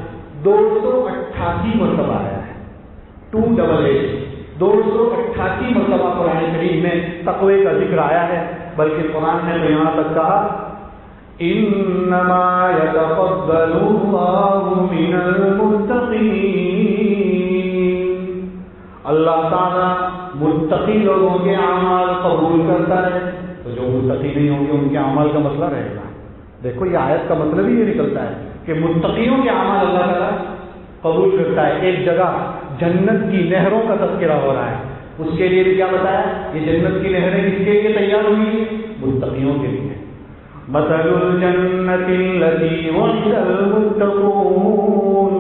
Speaker 1: 288 مرتبہ آیا ہے. 288 مرتبہ قرآن کریم میں تقوی کا ذکر آیا ہے. بلکہ قرآن نے تو یہاں تک کہا انما یتقبل اللہ من المتقین. اللہ تعالیٰ متقی لوگوں کے اعمال قبول کرتا ہے. تو جو متقی نہیں ہوں گے ان کے اعمال کا مسئلہ رہے گا. دیکھو یہ آیت کا مطلب ہی یہ نکلتا ہے کہ متقیوں کے اعمال اللہ تعالیٰ قبول کرتا ہے. ایک جگہ جنت کی نہروں کا تذکرہ ہو رہا ہے. اس کے لیے بھی کیا بتایا؟ یہ جنت کی نہریں کس کے لیے تیار ہوئی ہیں؟ متقیوں کے لیے. مثل الجنت التي وعد المتقون.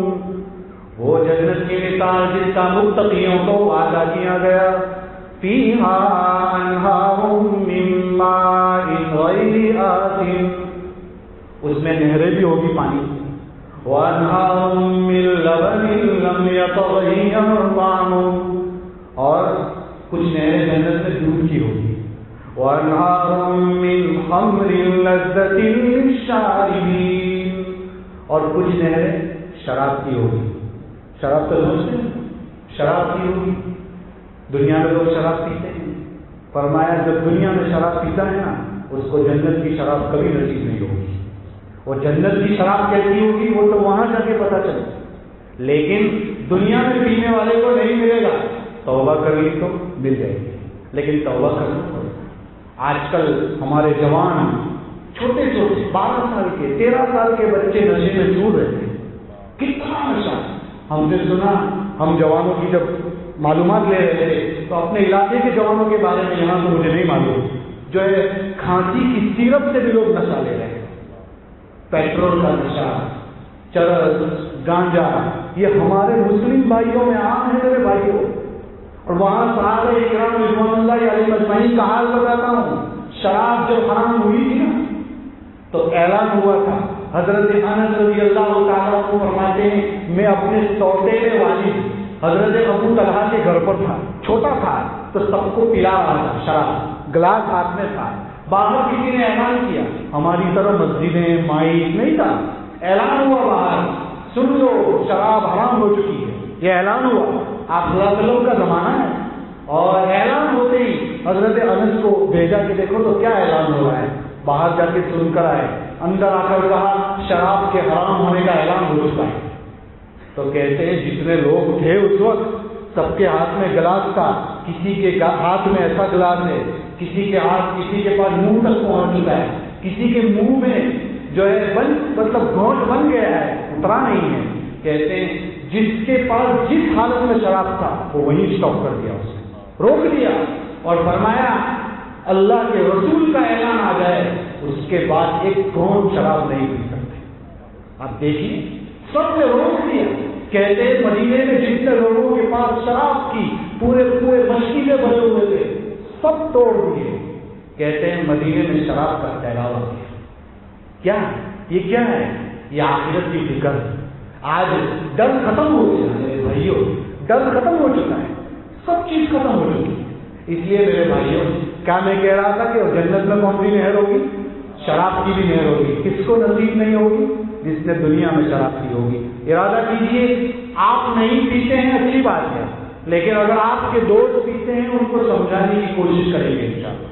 Speaker 1: وہ جنت کی مثال جس کا متقیوں کو وعدہ کیا گیا. فيها أنهار من ماء غير آسن. اس میں نہریں بھی ہوگی پانی. وأنهار من لبن لم يتغير طعمه. اور کچھ نہریں جنت میں دودھ کی ہوگی. وأنهار من خمر لذة للشاربين. اور کچھ نہریں شراب کی ہوگی. شراب تو سمجھتے ہیں, شراب کی ہوگی. دنیا میں لوگ شراب پیتے ہیں. فرمایا جب دنیا میں شراب پیتا ہے نا اس کو جنت کی شراب کبھی نصیب نہیں ہوگی. اور جنت کی شراب کیسی ہوگی وہ تو وہاں جا کے پتہ چلے. لیکن دنیا میں پینے والے کو نہیں ملے گا. توبہ کر لی تو مل جائے گی, لیکن توبہ کرنا پڑے گا. آج کل ہمارے جوان چھوٹے چھوٹے 12 سال کے 13 سال کے بچے نشے میں ڈوب رہے ہیں. کتنا نشہ. ہم نے سنا, ہم جوانوں کی جب معلومات لے رہے تھے تو اپنے علاقے کے جوانوں کے بارے میں, یہاں تو مجھے نہیں معلوم, جو ہے کھانسی کی سیرپ سے بھی لوگ نشہ لے رہے ہیں. پیٹرول کا نشہ, چرس, گانجا, یہ ہمارے مسلم بھائیوں میں عام ہے میرے بھائیوں. اور وہاں صحابہ اکرام رضوان اللہ علیہ مجمعین کا حال بتاتا ہوں. شراب جب حرام ہوئی تھی نا تو اعلان ہوا تھا. حضرت انس رضی اللہ تعالیٰ کو فرماتے ہیں میں اپنے سوتیلے والد حضرت ابو طلحہ کے گھر پر تھا, چھوٹا تھا, تو سب کو پلا رہا تھا شراب, گلاس ہاتھ میں تھا. باہر کسی نے اعلان کیا, ہماری طرف مسجدیں مائک نہیں تھا, اعلان ہوا باہر سن لو شراب حرام ہو چکی ہے. یہ اعلان ہوا, آپ صلی اللہ علیہ وسلم کا زمانہ ہے. اور اعلان ہوتے ہی حضرت انس کو بھیجا کہ دیکھو تو کیا اعلان ہو رہا ہے. باہر جا کے سن کر آئے، اندر آ کر کہا شراب کے حرام ہونے کا اعلان ہو چکا ہے۔ تو کہتے ہیں جتنے لوگ تھے اس وقت سب کے ہاتھ میں گلاس تھا، کسی کے ہاتھ میں ایسا گلاس ہے، کسی کے پاس منہ تک پہنچ چکا ہے، کسی کے منہ میں جو ہے مطلب گھونٹ بن گیا ہے، اترا نہیں ہے۔ کہتے ہیں جس کے پاس جس حالت میں شراب تھا وہ وہیں اسٹاپ کر دیا، اس نے روک دیا اور فرمایا اللہ کے رسول کا اعلان آ جائے اس کے بعد ایک گھونٹ شراب نہیں پی سکتے۔ آپ دیکھیے سب نے روک دیا۔ کہتے ہیں مدینے میں جتنے لوگوں کے پاس شراب کی پورے مشکلیں بنے ہوئے تھے سب توڑ دیے۔ کہتے ہیں مدینے میں شراب کا پھیلاؤ ہو گیا۔ کیا یہ کیا ہے؟ یہ آخرت کی فکر ہے۔ آج ڈر ختم ہو گیا میرے بھائیوں، ڈر ختم ہو چکا ہے، سب چیز ختم ہو چکی ہے۔ اس لیے میرے بھائیوں کیا میں کہہ رہا تھا کہ جنت میں کون سی نہر ہوگی؟ شراب کی بھی نہر ہوگی۔ کس کو نصیب نہیں ہوگی؟ جس نے دنیا میں شراب کی ہوگی۔ ارادہ کیجیے آپ نہیں پیتے ہیں اچھی بات ہے، لیکن اگر آپ کے دوست پیتے ہیں ان کو سمجھانے کی کوشش کریں گے انشاءاللہ۔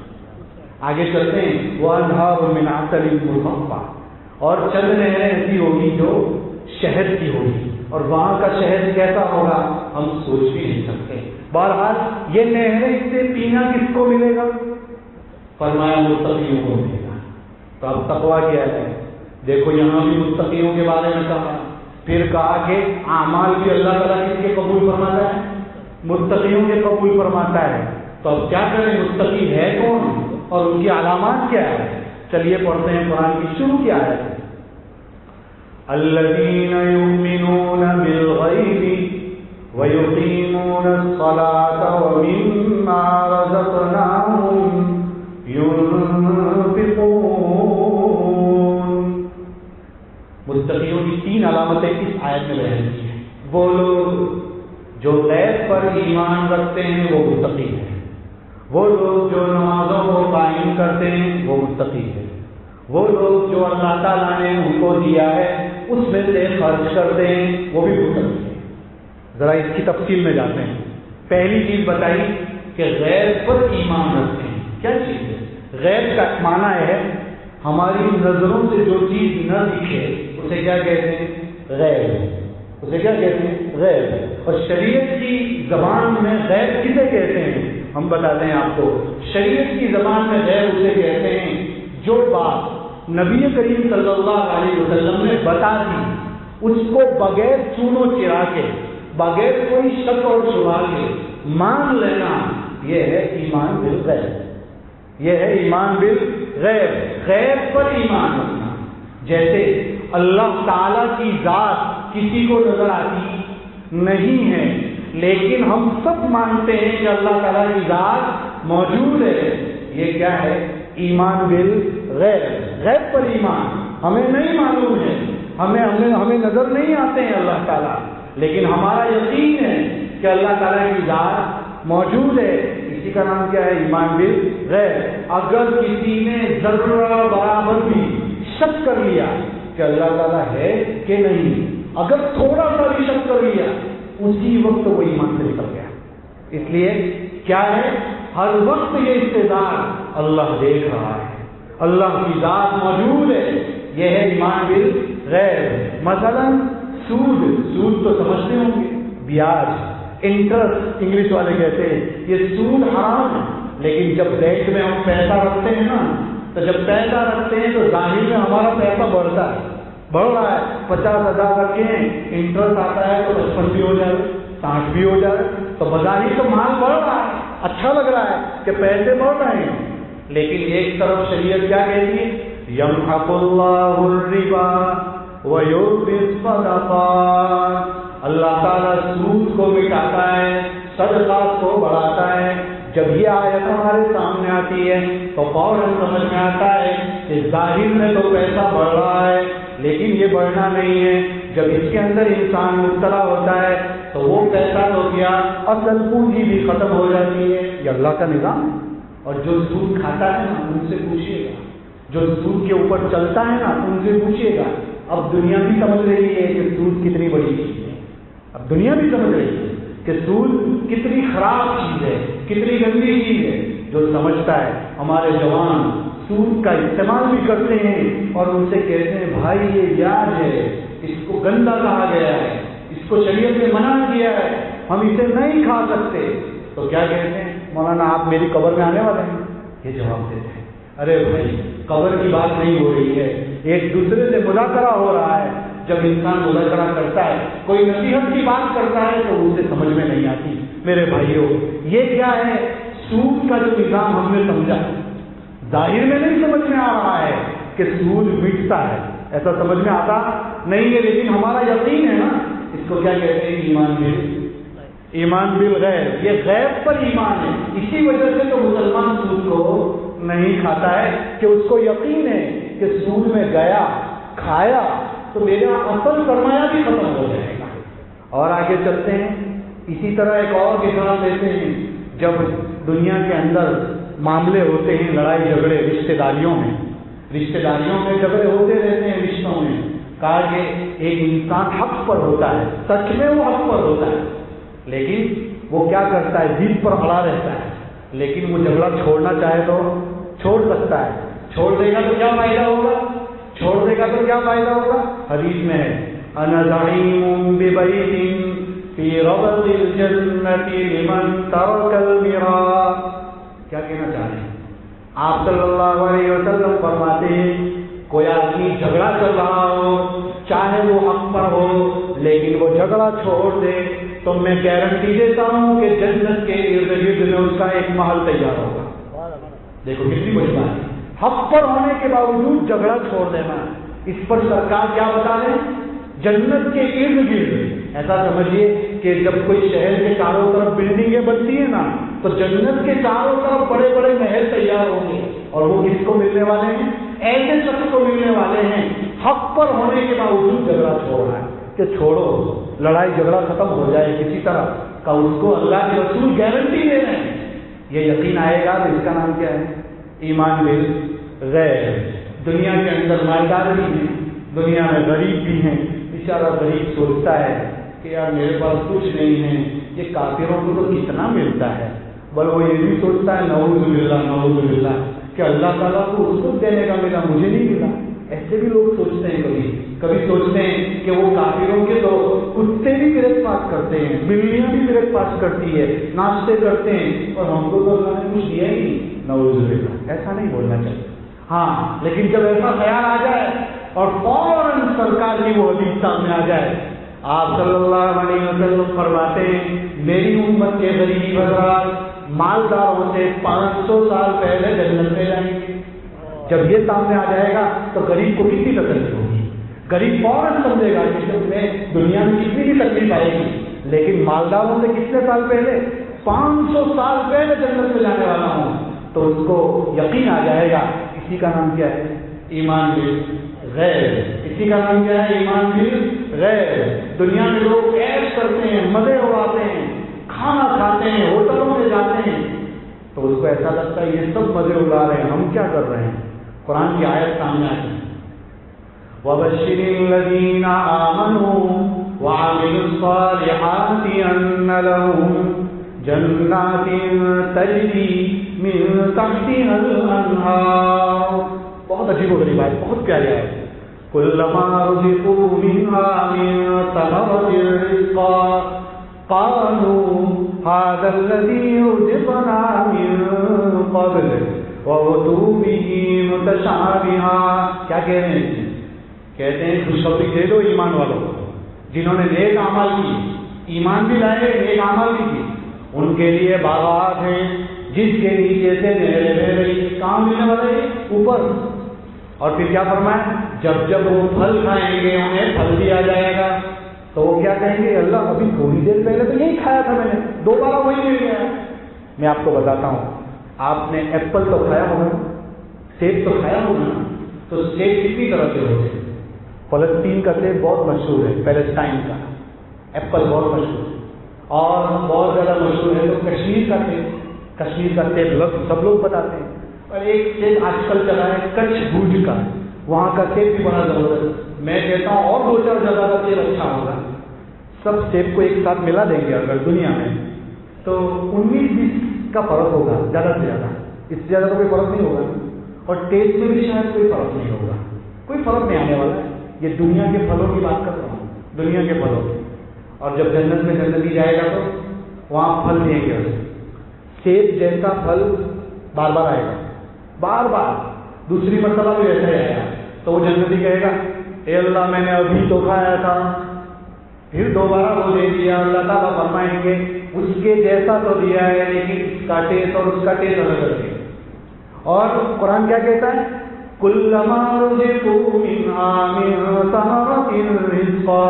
Speaker 1: آگے چلتے ہیں وَأَنْهَارٌ مِّنْ عَسَلٍ مُّصَفًّى، اور چند نہریں ایسی ہوگی جو شہد کی ہوگی، اور وہاں کا شہد کیسا ہوگا ہم سوچ بھی نہیں سکتے۔ بہرحال یہ نہریں سے پینا کس کو ملے گا؟ فرمایا متقیوں کو ملے گا۔ تو اب تقویٰ کیا ہے؟ دیکھو یہاں بھی متقیوں کے بارے میں کہا، پھر کہا کہ اعمال بھی اللہ تعالیٰ کس کے قبول فرماتا ہے؟ متقیوں کے قبول فرماتا ہے۔ تو اب کیا کریں؟ متقی ہے کون اور ان کی علامات کیا ہے؟ چلیے پڑھتے ہیں قرآن کی شروع کی آیت ہے۔ الذین یؤمنون بالغیب ویقیمون الصلاة ومما رزقناہم ينفقون۔ متقیوں کی 3 علامتیں اس آیت میں بیان کی ہیں۔ وہ لوگ جو غیب پر ایمان رکھتے ہیں وہ متقی ہیں، وہ لوگ جو نمازوں کو قائم کرتے ہیں وہ متقی ہیں، وہ لوگ جو اللہ تعالیٰ نے ان کو دیا ہے اس میں سے خرچ کرتے ہیں وہ بھی متقی ہیں۔ ذرا اس کی تفصیل میں جاتے ہیں۔ پہلی چیز بتائی کہ غیب پر ایمان رکھتے ہیں۔ کیا چیز ہے؟ غیب کا معنی ہے ہماری نظروں سے جو چیز نہ دکھے اسے کیا کہتے ہیں؟ غیب۔ اسے کیا کہتے ہیں؟ غیب۔ اور شریعت کی زبان میں غیب کسے کہتے ہیں؟ ہم بتاتے ہیں آپ کو۔ شریعت کی زبان میں غیب اسے کہتے ہیں جو بات نبی کریم صلی اللہ علیہ وسلم نے بتا دی اس کو بغیر چونو چرا کے، بغیر کوئی شک اور شبہ کے مان لینا، یہ ہے ایمان بالغیب۔ یہ ہے ایمان بالغیب، غیب پر ایمان رکھنا۔ جیسے اللہ تعالیٰ کی ذات کسی کو نظر آتی نہیں ہے، لیکن ہم سب مانتے ہیں کہ اللہ تعالیٰ کی ذات موجود ہے۔ یہ کیا ہے؟ ایمان بالغیب، غیب پر ایمان۔ ہمیں نہیں معلوم ہے، ہمیں نظر نہیں آتے ہیں اللہ تعالیٰ، لیکن ہمارا یقین ہے کہ اللہ تعالیٰ کی ذات موجود ہے۔ اسی کا نام کیا ہے؟ ایمان بالغیب۔ اگر کسی نے ذرہ برابر بھی شک کر لیا کہ اللہ تعالیٰ ہے کہ نہیں، اگر تھوڑا سا بھی شک کر لیا اسی وقت وہ ایمان سے نکل گیا۔ اس لیے کیا ہے؟ ہر وقت یہ استدار اللہ دیکھ رہا ہے، اللہ کی ذات موجود ہے، یہ ہے ایمان بالغیب۔ مثلا سود تو سمجھتے ہوں گے، بیاج، انٹرسٹ انگلش والے کہتے ہیں، یہ سود حرام ہے، لیکن جب بینک میں ہم پیسہ رکھتے ہیں نا، تو جب پیسہ رکھتے ہیں تو ظاہر میں ہمارا پیسہ بڑھتا ہے، بڑھ رہا ہے۔ 50,000 رکھے ہیں، انٹرسٹ آتا ہے تو 55 بھی ہو جائے، 60 بھی ہو جائے، تو بظاہر تو مال بڑھ رہا ہے، اچھا لگ رہا ہے کہ پیسے بڑھ رہے ہیں، لیکن ایک طرف شریعت کیا کہتی ہے؟ یمحق اللہ الربا ویربی الصدقات۔ اللہ تعالیٰ سود کو مٹاتا ہے، صدقات کو بڑھاتا ہے۔ جب یہ آیت ہمارے سامنے آتی ہے تو فوراً سمجھ میں آتا ہے کہ ظاہر میں تو پیسہ بڑھ رہا ہے لیکن یہ بڑھنا نہیں ہے۔ جب اس کے اندر انسان مبتلا ہوتا ہے تو وہ پیسہ تو کیا، اصل پونجی بھی ختم ہو جاتی ہے۔ یہ اللہ کا نظام ہے۔ اور جو سود کھاتا ہے نا ان سے پوچھیے گا، جو سود کے اوپر چلتا ہے نا ان سے پوچھیے گا۔ اب دنیا بھی سمجھ رہی ہے کہ سود کتنی بڑی چیز ہے، اب دنیا بھی سمجھ رہی ہے کہ سود کتنی خراب چیز ہے، کتنی گندی چیز ہے۔ جو سمجھتا ہے، ہمارے جوان سود کا استعمال بھی کرتے ہیں اور ان سے کہتے ہیں بھائی یہ بیاج ہے، اس کو گندا کہا گیا ہے، اس کو شریعت نے منع کیا ہے، ہم اسے نہیں کھا سکتے. تو کیا کہتے ہیں؟ مولانا آپ میری قبر میں آنے والے ہیں؟ یہ جواب دیتے ہیں ارے بھائی قبر کی بات نہیں ہو رہی ہے، ایک دوسرے سے مذاکرہ ہو رہا ہے. جب انسان مذاکرہ کرتا ہے، کوئی نصیحت کی بات کرتا ہے تو اسے سمجھ میں نہیں آتی. میرے بھائیوں یہ کیا ہے؟ سود کا جو نظام ہم نے سمجھا، ظاہر میں نہیں سمجھ میں آ رہا ہے کہ سود مٹتا ہے، ایسا سمجھ میں آتا نہیں ہے، لیکن ہمارا یقین ہے نا. اس کو کیا کہتے ہیں؟ ایمان بالغیب. یہ غیب پر ایمان ہے. اسی وجہ سے تو مسلمان سود کو نہیں کھاتا ہے کہ اس کو یقین ہے کہ سود میں گیا کھایا تو میرا اصل سرمایہ بھی ختم ہو جائے گا. اور آگے چلتے ہیں. اسی طرح ایک اور مثال دیتے ہیں. جب دنیا کے اندر معاملے ہوتے ہیں، لڑائی جھگڑے رشتہ داریوں میں جھگڑے ہوتے رہتے ہیں رشتوں میں. کہا کہ ایک انسان حق پر ہوتا ہے، سچ میں وہ حق پر ہوتا ہے، لیکن وہ کیا کرتا ہے؟ ضد پر اڑا رہتا ہے. لیکن وہ جھگڑا چھوڑنا چاہے تو چھوڑ سکتا ہے. چھوڑ دے گا تو کیا فائدہ ہوگا؟ حدیث میں ہے انا زعیم ببیت فی ربض الجنۃ لمن ترک المراء. کیا کہنا چاہ رہے ہیں آپ صلی اللہ علیہ وسلم؟ فرماتے ہیں کوئی آدمی جھگڑا چل رہا ہو، چاہے وہ حق پر ہو، لیکن وہ جھگڑا چھوڑ دے تو میں گارنٹی دیتا ہوں کہ جنت کے ارد گرد میں اس کا ایک محل تیار ہوگا. دیکھو کتنی بڑی بات ہے. حق پر ہونے کے باوجود جھگڑا چھوڑ دینا، اس پر سرکار کیا بتا رہے ہیں؟ جنت کے ارد گرد. ایسا سمجھیے کہ جب کوئی شہر کے چاروں طرف بلڈنگیں بنتی ہیں نا، تو جنت کے چاروں طرف بڑے بڑے محل تیار ہوں گے. اور وہ کس کو ملنے والے ہیں؟ ایسے شخص کو ملنے والے ہیں حق پر ہونے کے باوجود جھگڑا چھوڑ رہا ہے کہ چھوڑو، لڑائی جھگڑا ختم ہو جائے کسی طرح کا. اس کو اللہ کے رسول گارنٹی دے رہے ہیں. یہ یقین آئے گا تو اس کا نام کیا ہے؟ ایمان بالغیب. دنیا کے اندر مالدار بھی ہیں، دنیا میں غریب بھی ہیں. بیچارہ غریب سوچتا ہے کہ یار میرے پاس کچھ نہیں ہے، یہ کافروں کو تو کتنا ملتا ہے. بل وہ یہ بھی سوچتا ہے نعوذ باللہ کہ اللہ تعالیٰ کو اس کو دینے کا ملا، مجھے نہیں ملا. ایسے بھی لوگ سوچتے ہیں. کبھی سوچتے ہیں کہ وہ کافروں کے تو کتے بھی بریک فاسٹ کرتے ہیں، بلیاں بھی بریک فاسٹ کرتی ہے، ناشتے کرتے ہیں، اور ہم کو تو اللہ نے کچھ دیا ہی نہیں. نعوذ باللہ. ایسا نہیں بولنا چاہیے. ہاں لیکن جب ایسا خیال آ جائے اور فوراً سرکار کی وہ حدیث سامنے آ جائے، آپ صلی اللہ علیہ وسلم فرماتے ہیں میری امت کے غریب حضرات مالداروں سے 500 سال پہلے جنت میں جائیں گے. جب یہ سامنے آ جائے گا تو غریب کو کتنی تکلیف ہوگی. غریب فوراً سمجھے گا کہ میں دنیا میں کتنی بھی تکلیف آئے گی، لیکن مالداروں سے کتنے سال پہلے؟ 500 سال پہلے جنت میں جانے والا ہوں. تو اس کو یقین آ جائے گا. اسی کا نام کیا ہے؟ ایمان بالغیب. اسی کا نام کیا ہے؟ ایمان بالغیب. دنیا میں لوگ عیش کرتے ہیں، مزے اڑاتے ہیں، کھانا کھاتے ہیں، ہوٹلوں میں جاتے ہیں، تو اس کو ایسا لگتا ہے یہ سب مزے اڑا رہے ہیں، ہم کیا کر رہے ہیں؟ قرآن کی آیت سامنے آئی وَبَشِّرِ الَّذِينَ آمَنُوا وَعَمِلُوا الصَّالِحَاتِ أَنَّ لَهُمْ جَنَّاتٍ تَجْرِي مِن تَحْتِهَا الْأَنْهَارُ. بہت عجیب و غریب آیت، بہت پیاری آیت. كُلَّمَا رُزِقُوا مِنْهَا مِن ثَمَرَةٍ رِزْقًا قالوا هذا الذي رزقنا من قبل وأتوا به متشابها. کیا کہہ رہے ہیں؟ کہتے ہیں خوشخبری دے دو ایمان والوں کو جنہوں نے نیک اعمال کی، ایمان بھی لائے، نیک اعمال بھی کی. ان کے لیے باغات ہیں جس کے نیچے سے نہریں بہ رہی. کہاں ملنے والے ہیں؟ اوپر. اور پھر کیا فرمایا؟ جب وہ پھل کھائیں گے انہیں پھل دیا جائے گا. تو وہ کیا کہیں گے؟ اللہ ابھی تھوڑی دیر پہلے تو یہی کھایا تھا میں نے، دوبارہ وہی مل گیا. میں آپ کو بتاتا ہوں، آپ نے ایپل تو کھایا ہوگا، سیب تو کھایا ہوگا. تو سیب کتنی طرح کے ہوتے ہیں؟ فلسطین کا سیب بہت مشہور ہے، پیلسٹائن کا. ایپل بہت مشہور ہے، اور بہت زیادہ مشہور ہے تو کشمیر کا سیب. کشمیر کا سیب سب لوگ بتاتے ہیں. اور ایک سیب آج کل چلا ہے کچھ بھوج کا، وہاں کا سیب بھی بڑا زبردست. میں کہتا ہوں اور 2-4 جگہ کا سیب اچھا ہوگا. سب سیب کو ایک ساتھ ملا دیں گے اگر دنیا میں تو 19-20 کا فرق ہوگا زیادہ سے زیادہ. اس سے زیادہ تو کوئی فرق نہیں ہوگا.
Speaker 2: اور ٹیسٹ میں بھی شاید کوئی فرق نہیں ہوگا، کوئی فرق نہیں آنے والا ہے. یہ دنیا کے پھلوں کی بات کر رہا ہوں، دنیا کے پھلوں کی. اور جب جنت میں جنتی جائے گا تو وہاں پھل دیں گے اسے، سیب جیسا پھل بار بار آئے گا، بار بار دوسری مرتبہ بھی ویسا ہی آئے گا. تو وہ جنتی کہے گا اے اللہ میں نے ابھی تو کھایا تھا، پھر دوبارہ وہ دے دیا. اللہ تعالیٰ فرمائیں گے اس کے جیسا تو دیا ہے لیکن اس کا ٹیسٹ اور اس کا ٹیسٹ الگ الگ ہے. اور قرآن کیا کہتا ہے؟ کلما رزقوا منها من ثمرة رزقا،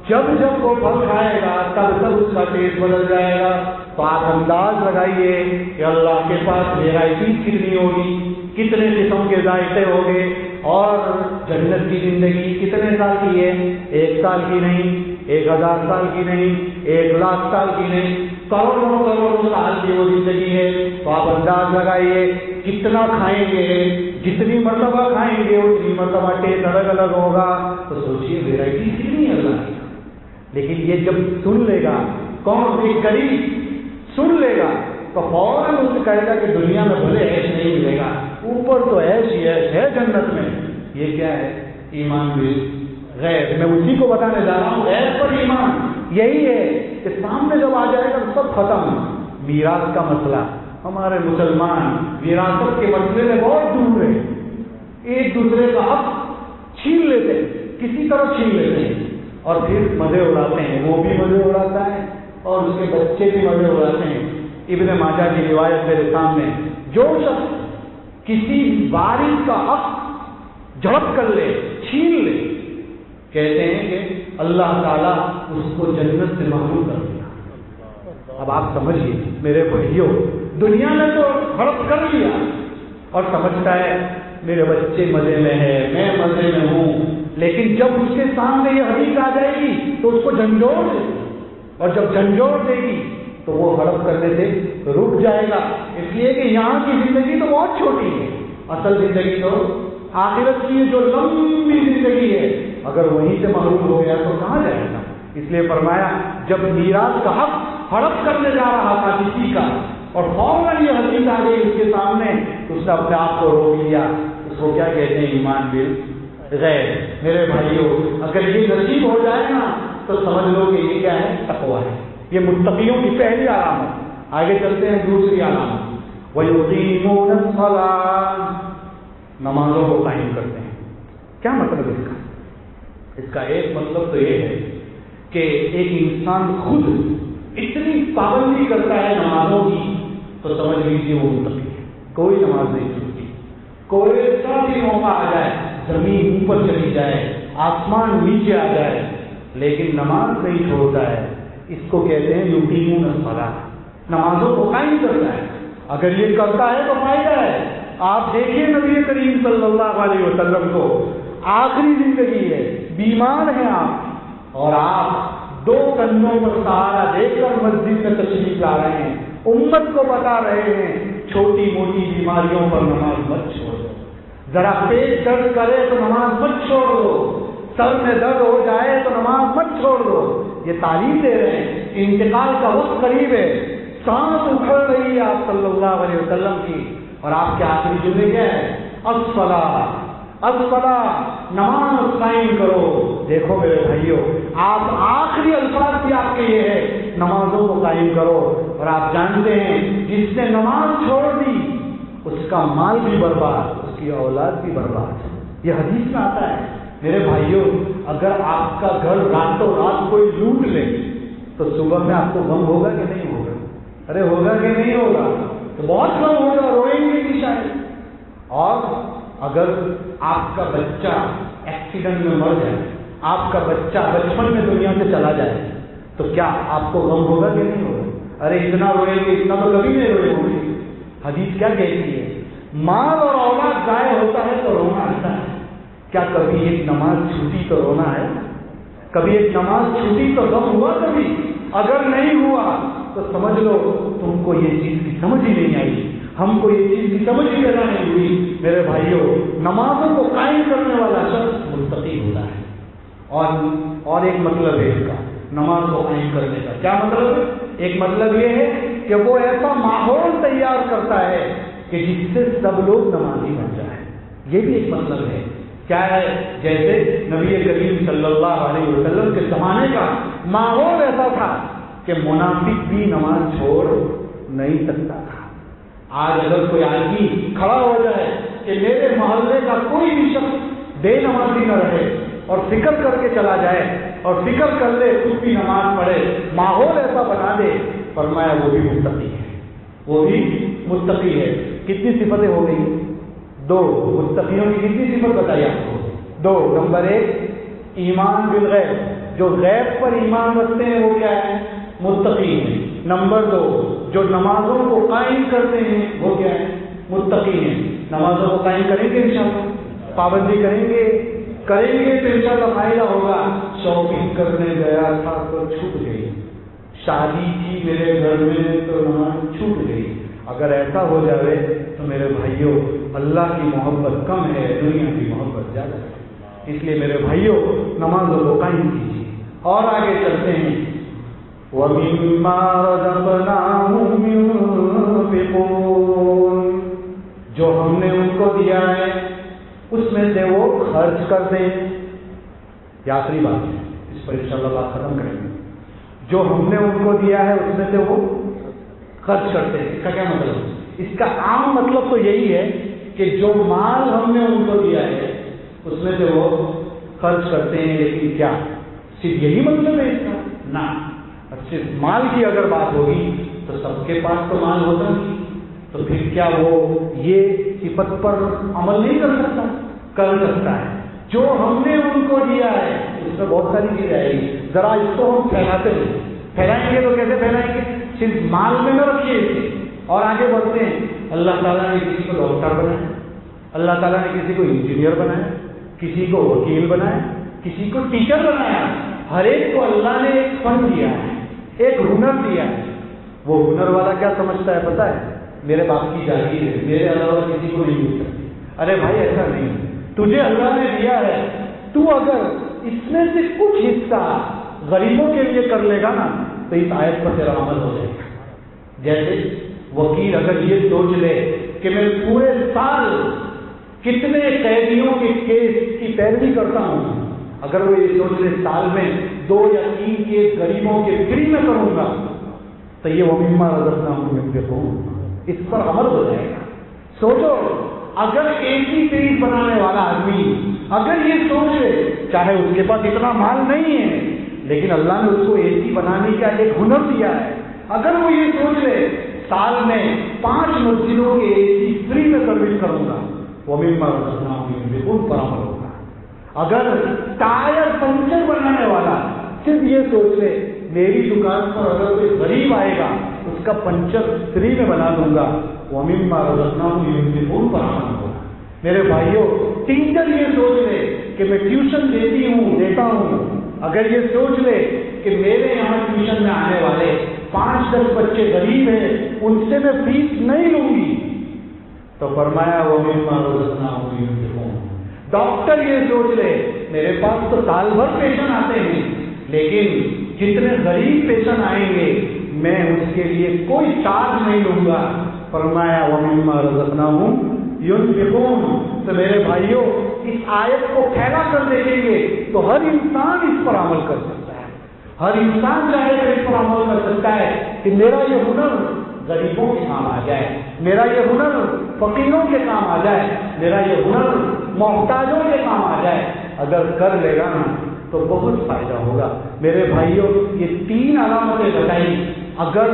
Speaker 2: جب جب وہ پھل کھائے گا تب تب اس کا ٹیسٹ بدل جائے گا. تو آپ انداز لگائیے کہ اللہ کے پاس ویرائٹی کتنی ہوگی، کتنے قسم کے ذائقے ہوں گے. اور جنت کی زندگی کتنے سال کی ہے؟ 1 سال کی نہیں، 1000 سال کی نہیں، 1,00,000 سال کی نہیں، کروڑوں کروڑوں سال کی وہ زندگی ہے. تو آپ انداز لگائیے کتنا کھائیں گے، جتنی مرتبہ کھائیں گے اتنی مرتبہ ٹیسٹ الگ الگ ہوگا. تو سوچیے ویرائٹی کتنی ہے اللہ کی. لیکن یہ جب سن لے گا، کون ایک غریب سن لے گا تو فوراً اس سے کہے گا کہ دنیا میں بھلے ایش نہیں ملے گا، اوپر تو ایش ہی ایش ہے جنت میں. یہ کیا ہے؟ ایمان بالغیب. میں اسی کو بتانے جا رہا ہوں، غیب پر ایمان یہی ہے کہ سامنے جب آ جائے گا سب ختم. میراث کا مسئلہ، ہمارے مسلمان وراثت کے مسئلے میں بہت دور ہے. ایک دوسرے کا حق چھین لیتے ہیں، کسی طرح چھین لیتے ہیں اور پھر مزے اڑاتے ہیں. وہ بھی مزے اڑاتا ہے اور اس کے بچے بھی مزے اڑاتے ہیں. ابن ماجہ کی روایت میرے سامنے، جو شخص کسی وارث کا حق جھڑپ کر لے، چھین لے، کہتے ہیں کہ اللہ تعالیٰ اس کو جنت سے محروم کر دیا. اب آپ سمجھیے میرے بھائیوں، دنیا نے تو ہڑپ کر لیا اور سمجھتا ہے میرے بچے مزے میں ہے، میں مزے میں ہوں. لیکن جب اس کے سامنے یہ حدیث آ جائے گی تو اس کو جھنجھوڑ دے گی، اور جب جھنجھوڑ دے گی تو وہ ہڑپ کرنے سے رک جائے گا. اس لیے کہ یہاں کی زندگی تو بہت چھوٹی ہے، اصل زندگی تو آخرت کی جو لمبی زندگی ہے. اگر وہیں سے محروم ہو گیا تو کہاں جائے گا؟ اس لیے فرمایا جب میراث کا حق ہڑپ کرنے جا رہا تھا کسی کا اور فوراً یہ حدیث آ گئی اس کے سامنے تو اس نے اپنے آپ کو روک لیا. اس کو کیا کہتے ہیں؟ ایمان بالغیب. میرے بھائیوں، اگر یہ نصیب ہو جائے نا تو سمجھ لو کہ یہ کیا ہے؟ تقویٰ ہے. یہ متقیوں کی پہلی علامت. آگے چلتے ہیں دوسری علامت، وَيُقِيمُونَ الصَّلَاةَ، نمازوں کو قائم کرتے ہیں. کیا مطلب اس کا؟ اس کا ایک مطلب تو یہ ہے کہ ایک انسان خود اتنی پابندی کرتا ہے نمازوں کی تو سمجھ لیجیے وہ متقی ہے. کوئی نماز نہیں چھوٹتی. کوئی سا بھی موقع آ جائے، زمین اوپر چلی جائے، آسمان نیچے آ جائے، لیکن نماز نہیں چھوڑتا ہے. اس کو کہتے ہیں یقیمون الصلاۃ، نمازوں کو قائم کرتا ہے. اگر یہ کرتا ہے تو فائدہ ہے. آپ دیکھیے نبی کریم صلی اللہ علیہ وسلم کو، آخری زندگی ہے، بیمار ہیں آپ، اور آپ 2 کندھوں پر سہارا دے کر مسجد میں تشریف لا رہے ہیں. امت کو بتا رہے ہیں چھوٹی موٹی بیماریوں پر نماز مت چھوڑو. ذرا پیٹ درد کرے تو نماز مت چھوڑ دو، سر میں درد ہو جائے تو نماز مت چھوڑ دو. یہ تعلیم دے رہے ہیں. انتقال کا وقت قریب ہے، سانس اکھڑ رہی ہے آپ صلی اللہ علیہ وسلم کی، اور آپ کے آخری جملے کیا ہے؟ الصلاۃ، الصلاۃ، نماز قائم کرو. دیکھو میرے بھائیوں، آپ آخری الفاظ بھی آپ کے یہ ہے نمازوں کو قائم کرو. اور آپ جانتے ہیں جس نے نماز چھوڑ دی اس کا مال بھی برباد، اس کی اولاد بھی برباد. یہ حدیث میں آتا ہے. میرے بھائیوں، اگر آپ کا گھر راتوں رات کوئی لوٹ لے تو صبح میں آپ کو غم ہوگا کہ نہیں ہوگا؟ ارے ہوگا کہ نہیں ہوگا؟ تو بہت غم ہوگا، روئیں گے کہ شاید. اور اگر آپ کا بچہ ایکسیڈنٹ میں مر جائے، آپ کا بچہ بچپن میں دنیا سے چلا جائے تو کیا آپ کو غم ہوگا کہ نہیں ہوگا؟ ارے اتنا روئیں گے، اتنا تو کبھی نہیں روئے ہوں گے. حدیث کیا کہتی ہے؟ مال اور اولاد ضائع ہوتا ہے تو رونا آتا ہے. کیا کبھی ایک نماز چھوٹی تو رونا ہے؟ کبھی ایک نماز چھوٹی تو غم ہوا کبھی؟ اگر نہیں ہوا تو سمجھ لو تم کو یہ چیز کی سمجھ ہی نہیں آئی، ہم کو یہ چیز کی سمجھ ہی پیدا نہیں ہوئی. میرے بھائیوں، نمازوں کو قائم کرنے والا شخص متقی ہوتا ہے. اور ایک مطلب ہے اس کا، نماز کو قائم کرنے کا کیا مطلب ہے؟ ایک مطلب یہ ہے کہ وہ ایسا ماحول تیار کرتا ہے کہ جس سے سب لوگ نمازی بن جائیں. یہ بھی ایک مطلب ہے. کیا ہے؟ جیسے نبی کریم صلی اللہ علیہ وسلم کے زمانے کا ماحول ایسا تھا کہ منافق بھی نماز چھوڑ نہیں سکتا تھا. آج اگر کوئی آدمی کھڑا ہو جائے کہ میرے محلے کا کوئی بھی شخص بے نمازی نہ رہے اور فکر کر کے چلا جائے اور فکر کر لے خود بھی نماز پڑھے، ماحول ایسا بنا دے، فرمایا وہ بھی متقی ہے. وہ بھی متقی ہے. کتنی صفتیں ہو گئی؟ 2. متقیوں کی کتنی صفت بتائی آپ کو؟ 2. نمبر 1 ایمان بالغیب، جو غیب پر ایمان رکھتے ہیں وہ کیا ہے؟ متقی ہیں. نمبر 2 جو نمازوں کو قائم کرتے ہیں وہ کیا ہے؟ متقی ہیں. نمازوں کو قائم کریں گے انشاءاللہ، پابندی کریں گے تو انشاءاللہ فائدہ ہوگا. شاپنگ کرنے گیا تھا تو چھوٹ گئی، شادی کی میرے گھر میں تو نماز چھوٹ گئی. اگر ایسا ہو جائے تو میرے بھائیوں اللہ کی محبت کم ہے، دنیا کی محبت زیادہ ہے. اس لیے میرے بھائیوں نمازوں کو قائم کیجیے. اور آگے چلتے ہیں. وَمِمَّا رَزَقْنَاهُمْ يُنْفِقُونَ، جو ہم نے ان کو دیا ہے اس میں سے وہ خرچ کرتے ہیں. یہ آخری بات ہے، اس پر انشاءاللہ بات ختم کریں گے. جو ہم نے ان کو دیا ہے اس میں سے وہ خرچ کرتے ہیں. اس کا کیا مطلب؟ اس کا عام مطلب تو یہی ہے کہ جو مال ہم نے ان کو دیا ہے اس میں سے وہ خرچ کرتے ہیں. لیکن کیا صرف یہی مطلب ہے اس کا؟ نہ. صرف مال کی اگر بات ہوگی تو سب کے پاس تو مال ہوتا نہیں، تو پھر کیا وہ یہ صفت پر عمل نہیں کر سکتا؟ کر سکتا ہے. جو ہم نے ان کو دیا ہے اس میں بہت ساری چیزیں آئے گی. ذرا اس کو ہم پھیلاتے ہیں. پھیلائیں گے تو کیسے پھیلائیں گے؟ صرف مال میں نہ رکھیے اسے. اور آگے بڑھتے ہیں. اللہ تعالیٰ نے کسی کو ڈاکٹر بنایا، اللہ تعالیٰ نے کسی کو انجینئر بنایا، کسی کو وکیل بنایا، کسی کو ٹیچر بنایا. ہر ایک کو اللہ نے ایک فن دیا ہے، ایک ہنر دیا ہے. وہ ہنر والا کیا سمجھتا ہے پتہ ہے؟ میرے باپ کی جاگیر ہے، میرے علاوہ کسی کو نہیں مل سکتی. ارے بھائی ایسا نہیں، تجھے اللہ نے دیا ہے، تو اگر اس میں سے کچھ حصہ غریبوں کے لیے کر لے گا نا تو اس آیت پر تیرا عمل ہو جائے گا. جیسے وکیل اگر یہ سوچ لے کہ میں پورے سال کتنے قیدیوں کے کیس کی پیروی کرتا ہوں، اگر وہ یہ سوچ لے سال میں 2 یا 3 کیس غریبوں کے فری میں کروں گا تو یہ وَمِمَّا رَزَقْنَاهُمْ يُنْفِقُونَ اس پر عمل ہو جائے گا. سوچو اگر ایک ہی فریج بنانے والا آدمی اگر یہ سوچ لے، چاہے اس کے پاس اتنا مال نہیں ہے لیکن اللہ نے اس کو اے سی بنانے کا ایک ہنر دیا ہے، اگر وہ یہ سوچ لے سال میں 5 مسجدوں کے اے سی فری میں سروس کروں گا، وَمِمَّا رَزَقْنَاهُمْ يُنْفِقُونَ پر عمل ہوگا. اگر ٹائر پنچر بنانے والا صرف یہ سوچ لے میری دکان پر اگر کوئی غریب آئے گا اس کا پنچر فری میں بنا دوں گا، وَمِمَّا رَزَقْنَاهُمْ يُنْفِقُونَ پر عمل ہوگا. میرے بھائیوں ٹیچر یہ سوچ لے کہ میں ٹیوشن دیتا ہوں، اگر یہ سوچ لے کہ میرے یہاں ٹیوشن میں آنے والے 5-10 بچے غریب ہیں ان سے میں فیس نہیں لوں گی تو فرمایا وَمِمَّا رَزَقْنَاهُمْ يُنْفِقُونَ. ڈاکٹر یہ سوچ لے میرے پاس تو سال بھر پیشنٹ آتے ہیں لیکن جتنے غریب پیشنٹ آئیں گے میں اس کے لیے کوئی چارج نہیں لوں گا، فرمایا وَمِمَّا رَزَقْنَاهُمْ يُنْفِقُونَ. تو میرے بھائیوں اس آیت کو پھیلا کر دیکھیں گے تو ہر انسان اس پر عمل کر سکتا ہے. ہر انسان چاہے تو اس پر عمل کر سکتا ہے کہ میرا یہ ہنر غریبوں کے کام آ جائے، میرا یہ ہنر فقیروں کے کام آ جائے، میرا یہ ہنر محتاجوں کے کام آ جائے. اگر کر لے گا نا تو بہت فائدہ ہوگا. میرے بھائیوں یہ 3 علامتیں بتائی. اگر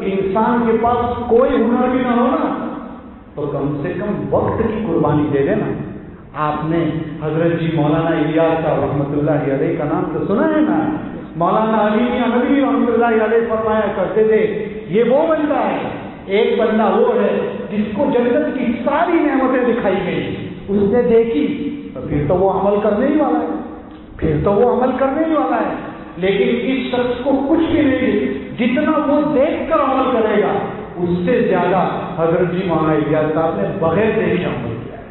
Speaker 2: انسان کے پاس کوئی ہنر بھی نہ ہو نا تو کم سے کم وقت کی قربانی دے دینا. آپ نے حضرت جی مولانا الیاس صاحب رحمۃ اللہ علیہ کا نام تو سنا ہے نا. مولانا علی میاں ندوی رحمۃ اللہ علیہ فرمایا کرتے تھے یہ وہ بندہ ہے، ایک بندہ وہ ہے جس کو جنت کی ساری نعمتیں دکھائی گئی، اس نے دیکھی تو پھر تو وہ عمل کرنے ہی والا ہے، لیکن اس شخص کو کچھ بھی نہیں، جتنا وہ دیکھ کر عمل کرے گا اس سے زیادہ حضرت جی مولانا الیاس صاحب نے بغیر دیکھے عمل کیا ہے.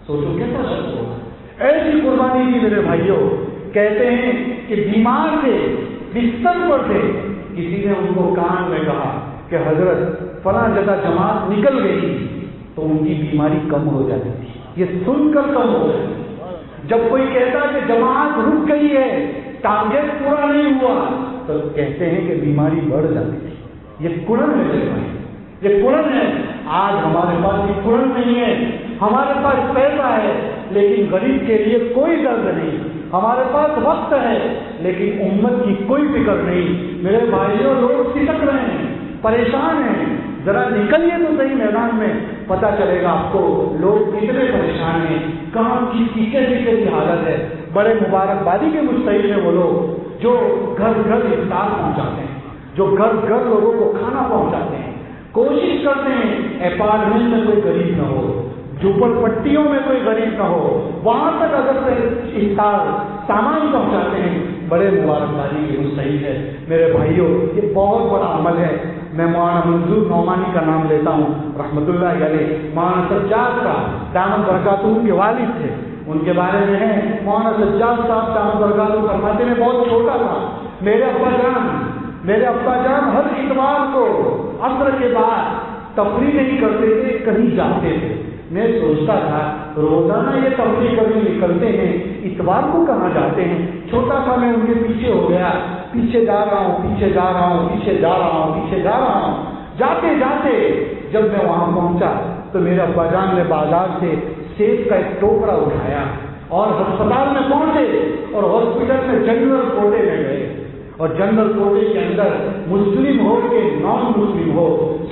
Speaker 2: سوچو کیسا شخص ہوگا. ایسی قربانی کی میرے بھائیوں. کہتے ہیں کہ بیمار تھے، بستر پر تھے، کسی نے ان کو کان میں کہا کہ حضرت فلاں جگہ جماعت نکل گئی، تو ان کی بیماری کم ہو جاتی تھی. یہ سن کر کم ہو جاتی. جب کوئی کہتا کہ جماعت رک گئی ہے، ٹارگیٹ پورا نہیں ہوا، تو کہتے ہیں کہ بیماری بڑھ جاتی تھی. یہ کڑن ہے، یہ کڑن ہے. آج ہمارے پاس یہ کڑن نہیں ہے. ہمارے پاس پیسہ ہے لیکن غریب کے لیے کوئی درد نہیں. ہمارے پاس وقت ہے لیکن امت کی کوئی فکر نہیں. میرے بھائیوں، لوگ سسک رہے ہیں، پریشان ہیں. ذرا نکلیے تو صحیح میدان میں، پتہ چلے گا آپ کو لوگ کتنے پریشان ہیں، کہاں کی کیسی حالت ہے. بڑے مبارکبادی کے مستحق ہیں وہ لوگ جو گھر گھر افطار پہنچاتے ہیں، جو گھر گھر لوگوں کو کھانا پہنچاتے ہیں. کوشش کرتے ہیں اپارٹمنٹ میں کوئی غریب نہ ہو، جھوپڑ پٹیوں میں کوئی غریب نہ ہو، وہاں تک اگر سے افطار سامان پہنچاتے ہیں. بڑے مبارکبادی کے مستحق ہے. میرے بھائیوں، یہ بہت بڑا عمل ہے. میں مولانا منظور نعمانی کا نام لیتا ہوں رحمۃ اللہ علیہ. مولانا سجاد کا دامت برکاتہ کے والد تھے. ان کے بارے میں ہے مولانا سجاد صاحب دامت برکاتہ فرماتے میں بہت چھوٹا تھا. میرے ابا جان ہر اتوار کو عصر کے بعد تفریح نہیں کرتے تھے، کہیں جاتے تھے. میں سوچتا تھا روزانہ یہ تفریح کرنے نکلتے ہیں، اتوار کو کہاں جاتے ہیں. چھوٹا سا میں ان کے پیچھے ہو گیا، پیچھے جا رہا ہوں. جاتے جاتے جب میں وہاں پہنچا تو میرے ابا جان نے بازار سے سیب کا ایک ٹوکرا اٹھایا اور ہسپتال میں پہنچے اور ہاسپٹل میں جنرل کوٹے میں گئے. اور جنرل کوٹے کے اندر مسلم ہو کہ نان مسلم ہو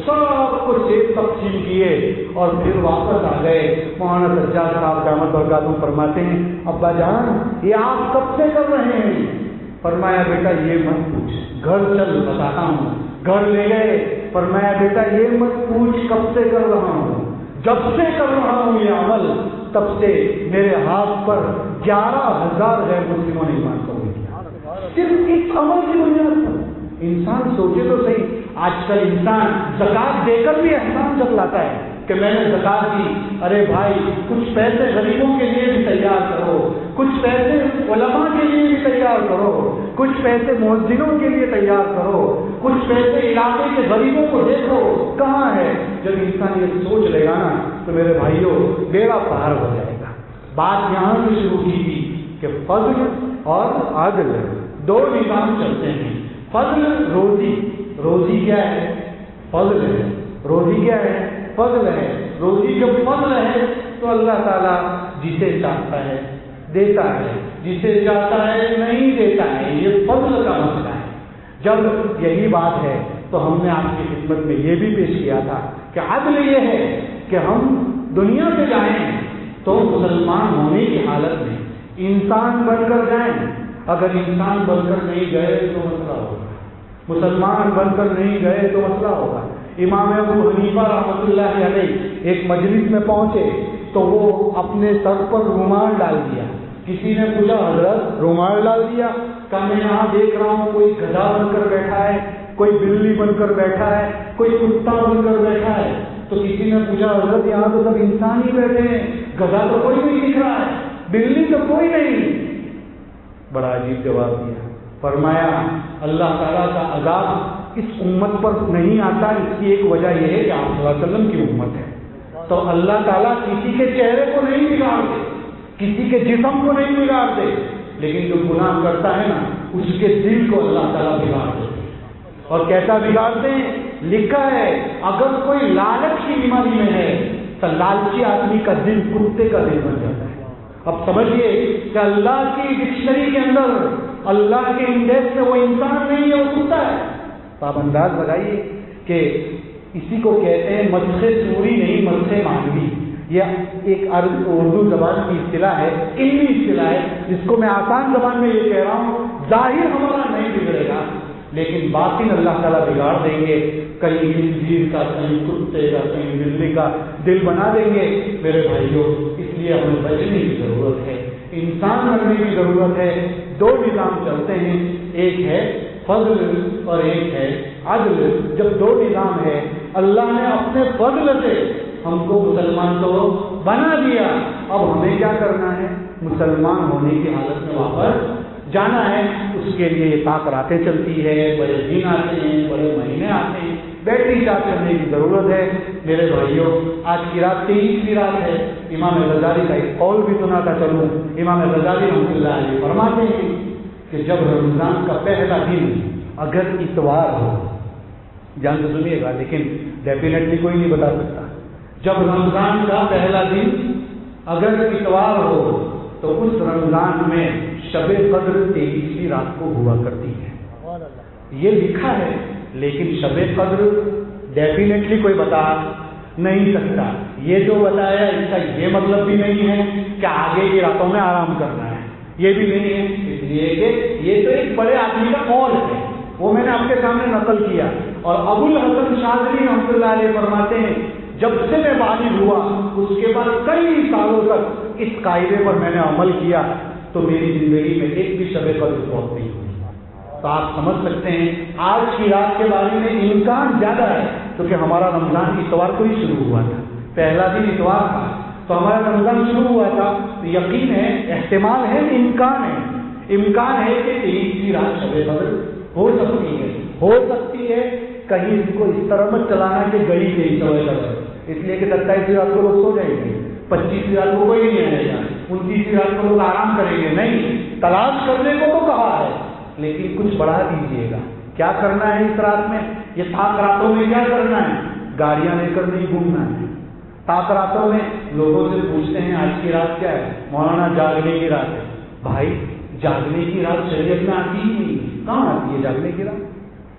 Speaker 2: سب کو سیب تقسیم کیے اور پھر واپس آ گئے. مولانا سجاد صاحب دامت برکاتہ فرماتے ہیں ابا جان یہ آپ کب سے کر رہے ہیں؟ فرمایا بیٹا یہ مت پوچھ، گھر چل بتاتا ہوں. گھر لے گئے. فرمایا بیٹا یہ مت پوچھ کب سے کر رہا ہوں، جب سے کر رہا ہوں یہ عمل تب سے میرے ہاتھ پر 11,000 غیر مسلموں نے ایمان قبول کیا، صرف اس عمل کی بنیاد پر. انسان سوچے تو صحیح، آج کل انسان زکات دے کر بھی احسان جتلاتا ہے کہ میں نے زکات دی. ارے بھائی کچھ پیسے غریبوں کے لیے بھی تیار کرو، کچھ پیسے علماء کے لیے بھی تیار کرو، کچھ پیسے مؤذنوں کے لیے تیار کرو، کچھ پیسے علاقے کے غریبوں کو دیکھو کہاں ہے. جب انسان یہ سوچ لے گا نا تو میرے بھائیوں بیڑا پار ہو جائے گا. بات یہاں سے شروع کی تھی کہ فضل اور عدل دو نظام چلتے ہیں. فضل روزی کیا ہے؟ فضل ہے. روزی کیا ہے؟ فضل ہے. روزی جب فضل ہے تو اللہ تعالیٰ جسے چاہتا ہے دیتا ہے، جسے چاہتا ہے نہیں دیتا ہے. یہ فضل کا مسئلہ ہے. جب یہی بات ہے تو ہم نے آپ کی خدمت میں یہ بھی پیش کیا تھا کہ عدل یہ ہے کہ ہم دنیا سے جائیں تو مسلمان ہونے کی حالت میں انسان بن کر جائیں. اگر انسان بن کر نہیں گئے تو مسئلہ ہوگا، مسلمان بن کر نہیں گئے تو مسئلہ ہوگا. امام ابو حنیفہ رحمۃ اللہ علیہ ایک مجلس میں پہنچے تو وہ اپنے سر پر رومال ڈال دیا. کسی نے پوچھا حضرت رومال ڈال دیا؟ کہ میں یہاں دیکھ رہا ہوں کوئی گدھا بن کر بیٹھا ہے، کوئی بلی بن کر بیٹھا ہے، کوئی کتا بن کر بیٹھا ہے. تو کسی نے پوچھا حضرت یہاں تو سب انسان ہی بیٹھے ہیں، گدھا تو کوئی نہیں دکھ رہا ہے، بلی تو کوئی نہیں. بڑا عجیب جواب دیا. فرمایا اللہ تعالیٰ کا عذاب اس امت پر نہیں آتا، اس کی ایک وجہ یہ ہے کہ آپ صلی اللہ علیہ وسلم کی امت ہے. تو اللہ تعالیٰ کسی کے چہرے کو نہیں بگاڑتے، کسی کے جسم کو نہیں بگاڑتے، لیکن جو گناہ کرتا ہے نا اس کے دل کو اللہ تعالیٰ بگاڑ دیتے. اور کیسا بگاڑتے ہیں؟ لکھا ہے اگر کوئی لالچ کی بیماری میں ہے تو لالچی آدمی کا دل کتے کا دل بن جاتا ہے. اب سمجھیے کہ اللہ کی ڈکشنری کے اندر اللہ کے انڈیکس میں وہ انسان نہیں ہے، وہ کتا ہے. تو آپ انداز لگائیے کہ اسی کو کہتے ہیں مسخ سوری نہیں مسخ مانوی. یہ ایک اردو زبان کی اصطلاح ہے، علمی اصطلاح ہے، جس کو میں آسان زبان میں یہ کہہ رہا ہوں ظاہر ہمارا نہیں بگڑے گا لیکن باطن اللہ تعالیٰ بگاڑ دیں گے. کہیں خنزیر کا، کہیں کتے کا، کہیں بلی کا دل بنا دیں گے. میرے بھائیوں اس لیے ہمیں بچنے کی ضرورت ہے، انسان بننے کی ضرورت ہے. دو نظام چلتے ہیں، ایک ہے فضل اور ایک ہے عدل. جب دو نظام ہے اللہ نے اپنے فضل سے ہم کو مسلمان تو بنا دیا، اب ہمیں کیا کرنا ہے؟ مسلمان ہونے کی حالت میں واپس جانا ہے. اس کے لیے طاق راتیں چلتی ہے، بڑے دن آتے ہیں، بڑے مہینے آتے ہیں. بیٹری چارج کرنے کی ضرورت ہے. میرے بھائیوں، آج کی رات 23ویں رات ہے. امام غزالی کا ایک قول بھی سنا تھا چلوں. امام غزالی رحمۃ اللہ علیہ فرماتے ہیں کہ جب رمضان کا پہلا دن اگر اتوار ہو، جان سے سنیے گا لیکن ڈیفینیٹلی کوئی نہیں بتا سکتا، جب رمضان کا پہلا دن اگر اتوار ہو تو اس رمضان میں شب قدر 23ویں رات کو ہوا کرتی ہے. یہ لکھا ہے لیکن شب قدر ڈیفینیٹلی کوئی بتا نہیں سکتا. یہ جو بتایا اس کا یہ مطلب بھی نہیں ہے کہ آگے کی راتوں میں آرام کرنا ہے، یہ بھی نہیں ہے. اس لیے کہ یہ تو ایک بڑے آدمی کا قول ہے، وہ میں نے آپ کے سامنے نقل کیا. اور ابو الحسن شاذلی رحمۃ اللہ علیہ فرماتے ہیں جب سے میں بالغ ہوا اس کے بعد کئی سالوں تک اس قاعدے پر میں نے عمل کیا تو میری زندگی میں ایک بھی شب قدر فوت نہیں ہوئی. تو آپ سمجھ سکتے ہیں آج کی رات کے بارے میں امکان زیادہ ہے کیونکہ ہمارا رمضان اتوار کو ہی شروع ہوا تھا، پہلا دن اتوار تھا تو ہمارا رمضان شروع ہوا تھا. تو یقین ہے، احتمال ہے، امکان ہے کہ 23ویں رات شب قدر ہو سکتی ہے. کہیں اس کو اس طرح مت چلانا کہ گئی نہیں شب قدر، اس لیے کہ 27ویں رات کو لوگ سو جائیں گے، 25ویں رات کو کوئی نہیں آئے گا، 29ویں رات کو لوگ آرام کریں گے. نہیں، تلاش کرنے کو تو کہا ہے لیکن کچھ بڑھا دیجیے گا. کیا کرنا ہے اس رات میں؟ یہ 7 راتوں میں کیا کرنا ہے؟ گاڑیاں لے کر نہیں گھومنا ہے. 7 راتوں میں لوگوں سے پوچھتے ہیں آج کی رات کیا ہے؟ مولانا جاگنے کی رات ہے. بھائی جاگنے کی رات شریعت میں آتی ہی نہیں. کہاں آتی ہے جاگنے کی رات؟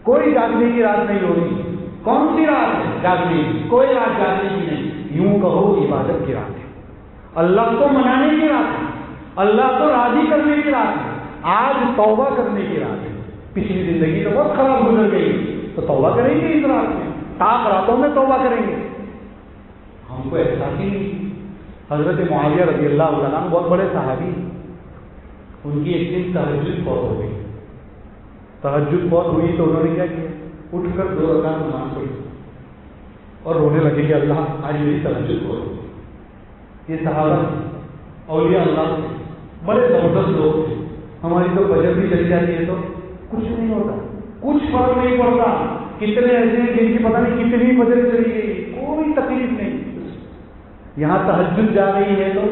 Speaker 2: کوئی جاگنے کی رات نہیں ہوگی. کون سی رات ہے جاگنے کی؟ کوئی رات جاگنے کی نہیں. یوں کہو عبادت کی رات ہے، اللہ کو منانے کی رات ہے، اللہ کو راضی کرنے کی رات ہے. آج توبہ کرنے کی رات ہے. پچھلی زندگی تو بہت خراب گزر گئی تو توبہ کریں گے اس رات میں، 7 راتوں میں توبہ کریں گے. ہم کو احساس ہی نہیں. حضرت معاویہ رضی اللہ عنہ بہت بڑے صحابی، ان کی ایک دن تہجد فوت ہو گئی. تہجد فوت ہوئی تو انہوں نے کیا کیا؟ اٹھ کر 2 رکعت نماز پڑھی اور رونے لگے کہ اللہ آج میری تہجد فوت ہو. یہ صحابہ اولیاء اللہ بڑے زبردست لوگ تھے. ہماری تو فجر بھی چلی جاتی ہے تو کچھ نہیں ہوتا، کچھ فرق نہیں پڑتا. کتنے ایسے ہیں جن کی پتہ نہیں کتنی فجر چلی گئی، کوئی تکلیف نہیں. یہاں تہجد جا رہی ہے تو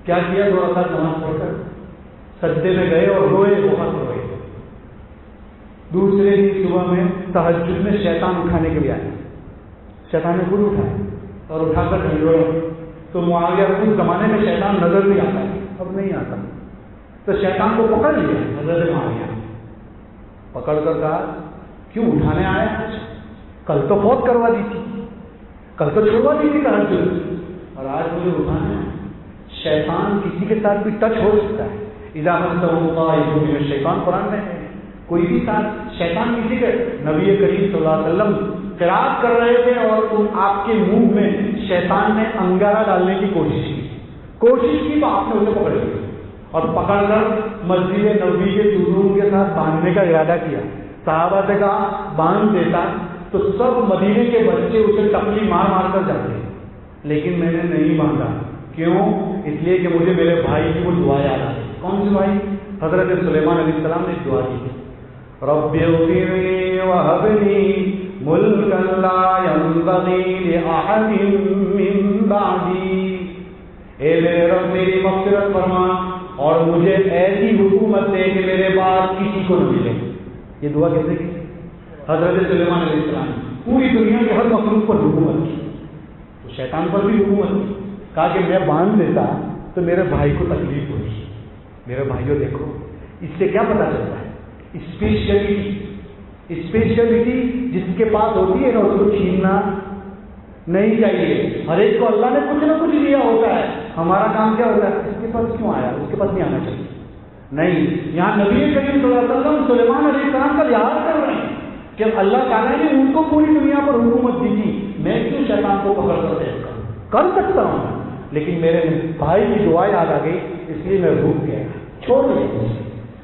Speaker 2: کیا کیا؟ 2 رکعت نماز پڑھ کر سجدے میں گئے اور روئے، بہت روئے. دوسرے دن صبح میں تہجد میں شیطان اٹھانے کے لیے آیا. شیطان نے خود اٹھایا اور اٹھا کر روئے. تو معاویہ اس زمانے میں شیطان نظر نہیں آتا ہے، اب نہیں آتا. تو شیطان کو پکڑ لیا حضرت معاویہ، پکڑ کر کہا کیوں اٹھانے آیا؟ کل تو فوت کروا دی تھی، کل تو چھڑوا دی تھی تہجد اور آج مجھے اٹھانا ہے. شیطان کسی کے ساتھ بھی ٹچ ہو سکتا ہے. اذا مسہ الطائف من الشیطان قرآن میں ہے. کوئی بھی ساتھ شیطان کسی کے، نبی کریم صلی اللہ علیہ وسلم قرات کر رہے تھے اور آپ کے منہ میں شیطان نے انگارہ ڈالنے کی کوشش کی تو آپ نے اسے پکڑ لیا اور پکڑ کر مسجد نبوی کے ستون کے ساتھ باندھنے کا ارادہ کیا. صحابہ سے کہا باندھ دیتا تو سب مدینے کے بچے اسے ٹپلی مار مار کر جاتے، لیکن میں نے نہیں باندھا. کیوں؟ اس لیے کہ مجھے میرے بھائی کی وہ دعا یاد آئی. کون سی بھائی؟ حضرت سلیمان علیہ السلام نے دعا کی رب اغفر لی وہب لی ملکا لا ينبغی لأحد من بعدی. اے میرے رب میری مغفرت فرما اور مجھے ایسی حکومت دے کہ میرے بعد کسی کو نہ ملے. یہ دعا کیسے کی؟ حضرت سلیمان علیہ السلام پوری دنیا کے ہر مخلوق پر حکومت کی، تو شیطان پر بھی حکومت کی. کہا کہ میں باندھ دیتا تو میرے بھائی کو تکلیف ہوئی. میرے بھائیوں دیکھو اس سے کیا پتا چلتا ہے؟ اسپیشلٹی جس کے پاس ہوتی ہے نا اس کو چھیننا نہیں چاہیے. ہر ایک کو اللہ نے کچھ نہ کچھ دیا ہوتا ہے. ہمارا کام کیا ہوتا ہے؟ اس کے پاس کیوں آیا؟ اس کے پاس نہیں آنا چاہیے. نہیں، یہاں نبی کریم صلی اللہ علیہ وسلم سلیمان علیہ السلام کا لحاظ کر رہے ہیں کہ اللہ تعالیٰ نے ان کو پوری دنیا پر حکومت دی تھی، میں کیوں شیطان کو پکڑ کر سکتا ہوں؟ لیکن میرے بھائی کی دعا یاد آ گئی اس لیے میں رک گیا، چھوڑ دیا.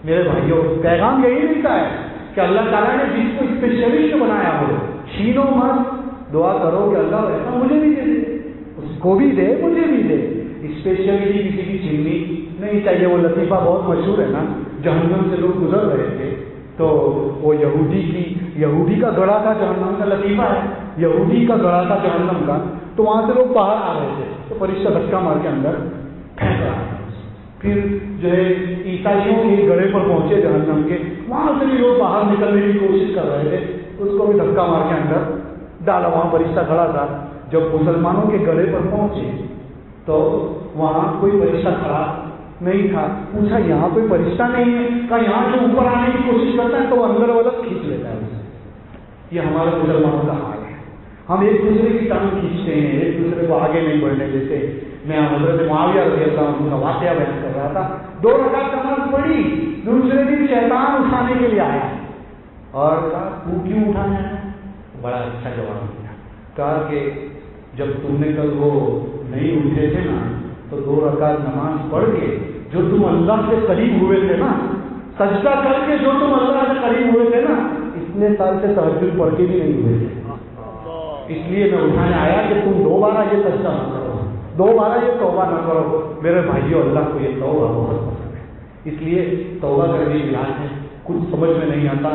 Speaker 2: میرے بھائیوں پیغام یہی ملتا ہے کہ اللہ تعالیٰ نے جس کو اسپیشلسٹ بنایا ہو چھینو مت، دعا کرو کہ اللہ ایسا مجھے بھی دے دے، اس کو بھی دے مجھے بھی دے. اسپیشلٹی کسی کی چھیننی نہیں چاہیے. وہ لطیفہ بہت مشہور ہے نا، جہنم سے لوگ گزر رہے تھے تو وہ یہودی کا گڑھا تھا جہنم کا، لطیفہ ہے، یہودی کا گڑھا تھا جہنم کا، تو وہاں سے لوگ باہر آ رہے تھے تو فرشتہ دھکا مار کے اندر پھینک رہا تھا. پھر جو ہے عیسائیوں کے گڑھے پر پہنچے جہنم کے، وہاں سے بھی لوگ باہر نکلنے کی کوشش کر رہے تھے، اس کو بھی دھکا مار کے اندر ڈالا. وہاں فرشتہ کھڑا تھا. جب مسلمانوں کے گڑھے پر پہنچے تو وہاں کوئی فرشتہ کھڑا نہیں تھا. پوچھا یہاں کوئی فرشتہ نہیں ہے؟ کہا یہاں جو اوپر آنے کی کوشش کرتا ہے تو وہ اندر والا کھینچ لیتا ہے اسے. یہ ہمارے مسلمانوں کا حال ہے. ہم ایک دوسرے کی ٹانگ کھینچتے ہیں، ایک دوسرے کو آگے نہیں بڑھنے دیتے. میں حضرت معاویہ رضی اللہ عنہ کا واقعہ بیان کر رہا تھا. 2 رکعت نماز پڑھی، دوسرے دن شیطان اٹھانے کے لیے آیا اور کہا تو کیوں اٹھانا ہے؟ بڑا اچھا جواب دیا. کہا کہ جب تم نے کل وہ نہیں اٹھے تھے نا تو 2 رکعت نماز پڑھ کے جو تم اللہ سے قریب ہوئے تھے نا، سجدہ کر کے جو تم اللہ سے قریب ہوئے تھے نا، اتنے سال سے تہجد پڑھ کے بھی نہیں ہوئے تھے. اس لیے میں اٹھانے آیا کہ تم دوبارہ یہ سجدہ نہ کرو، دوبارہ یہ توبہ نہ کرو. میرے بھائیوں، اللہ کو یہ توبہ بہت پسند ہے، اس لیے توبہ کرنے کی علاج ہے. کچھ سمجھ میں نہیں آتا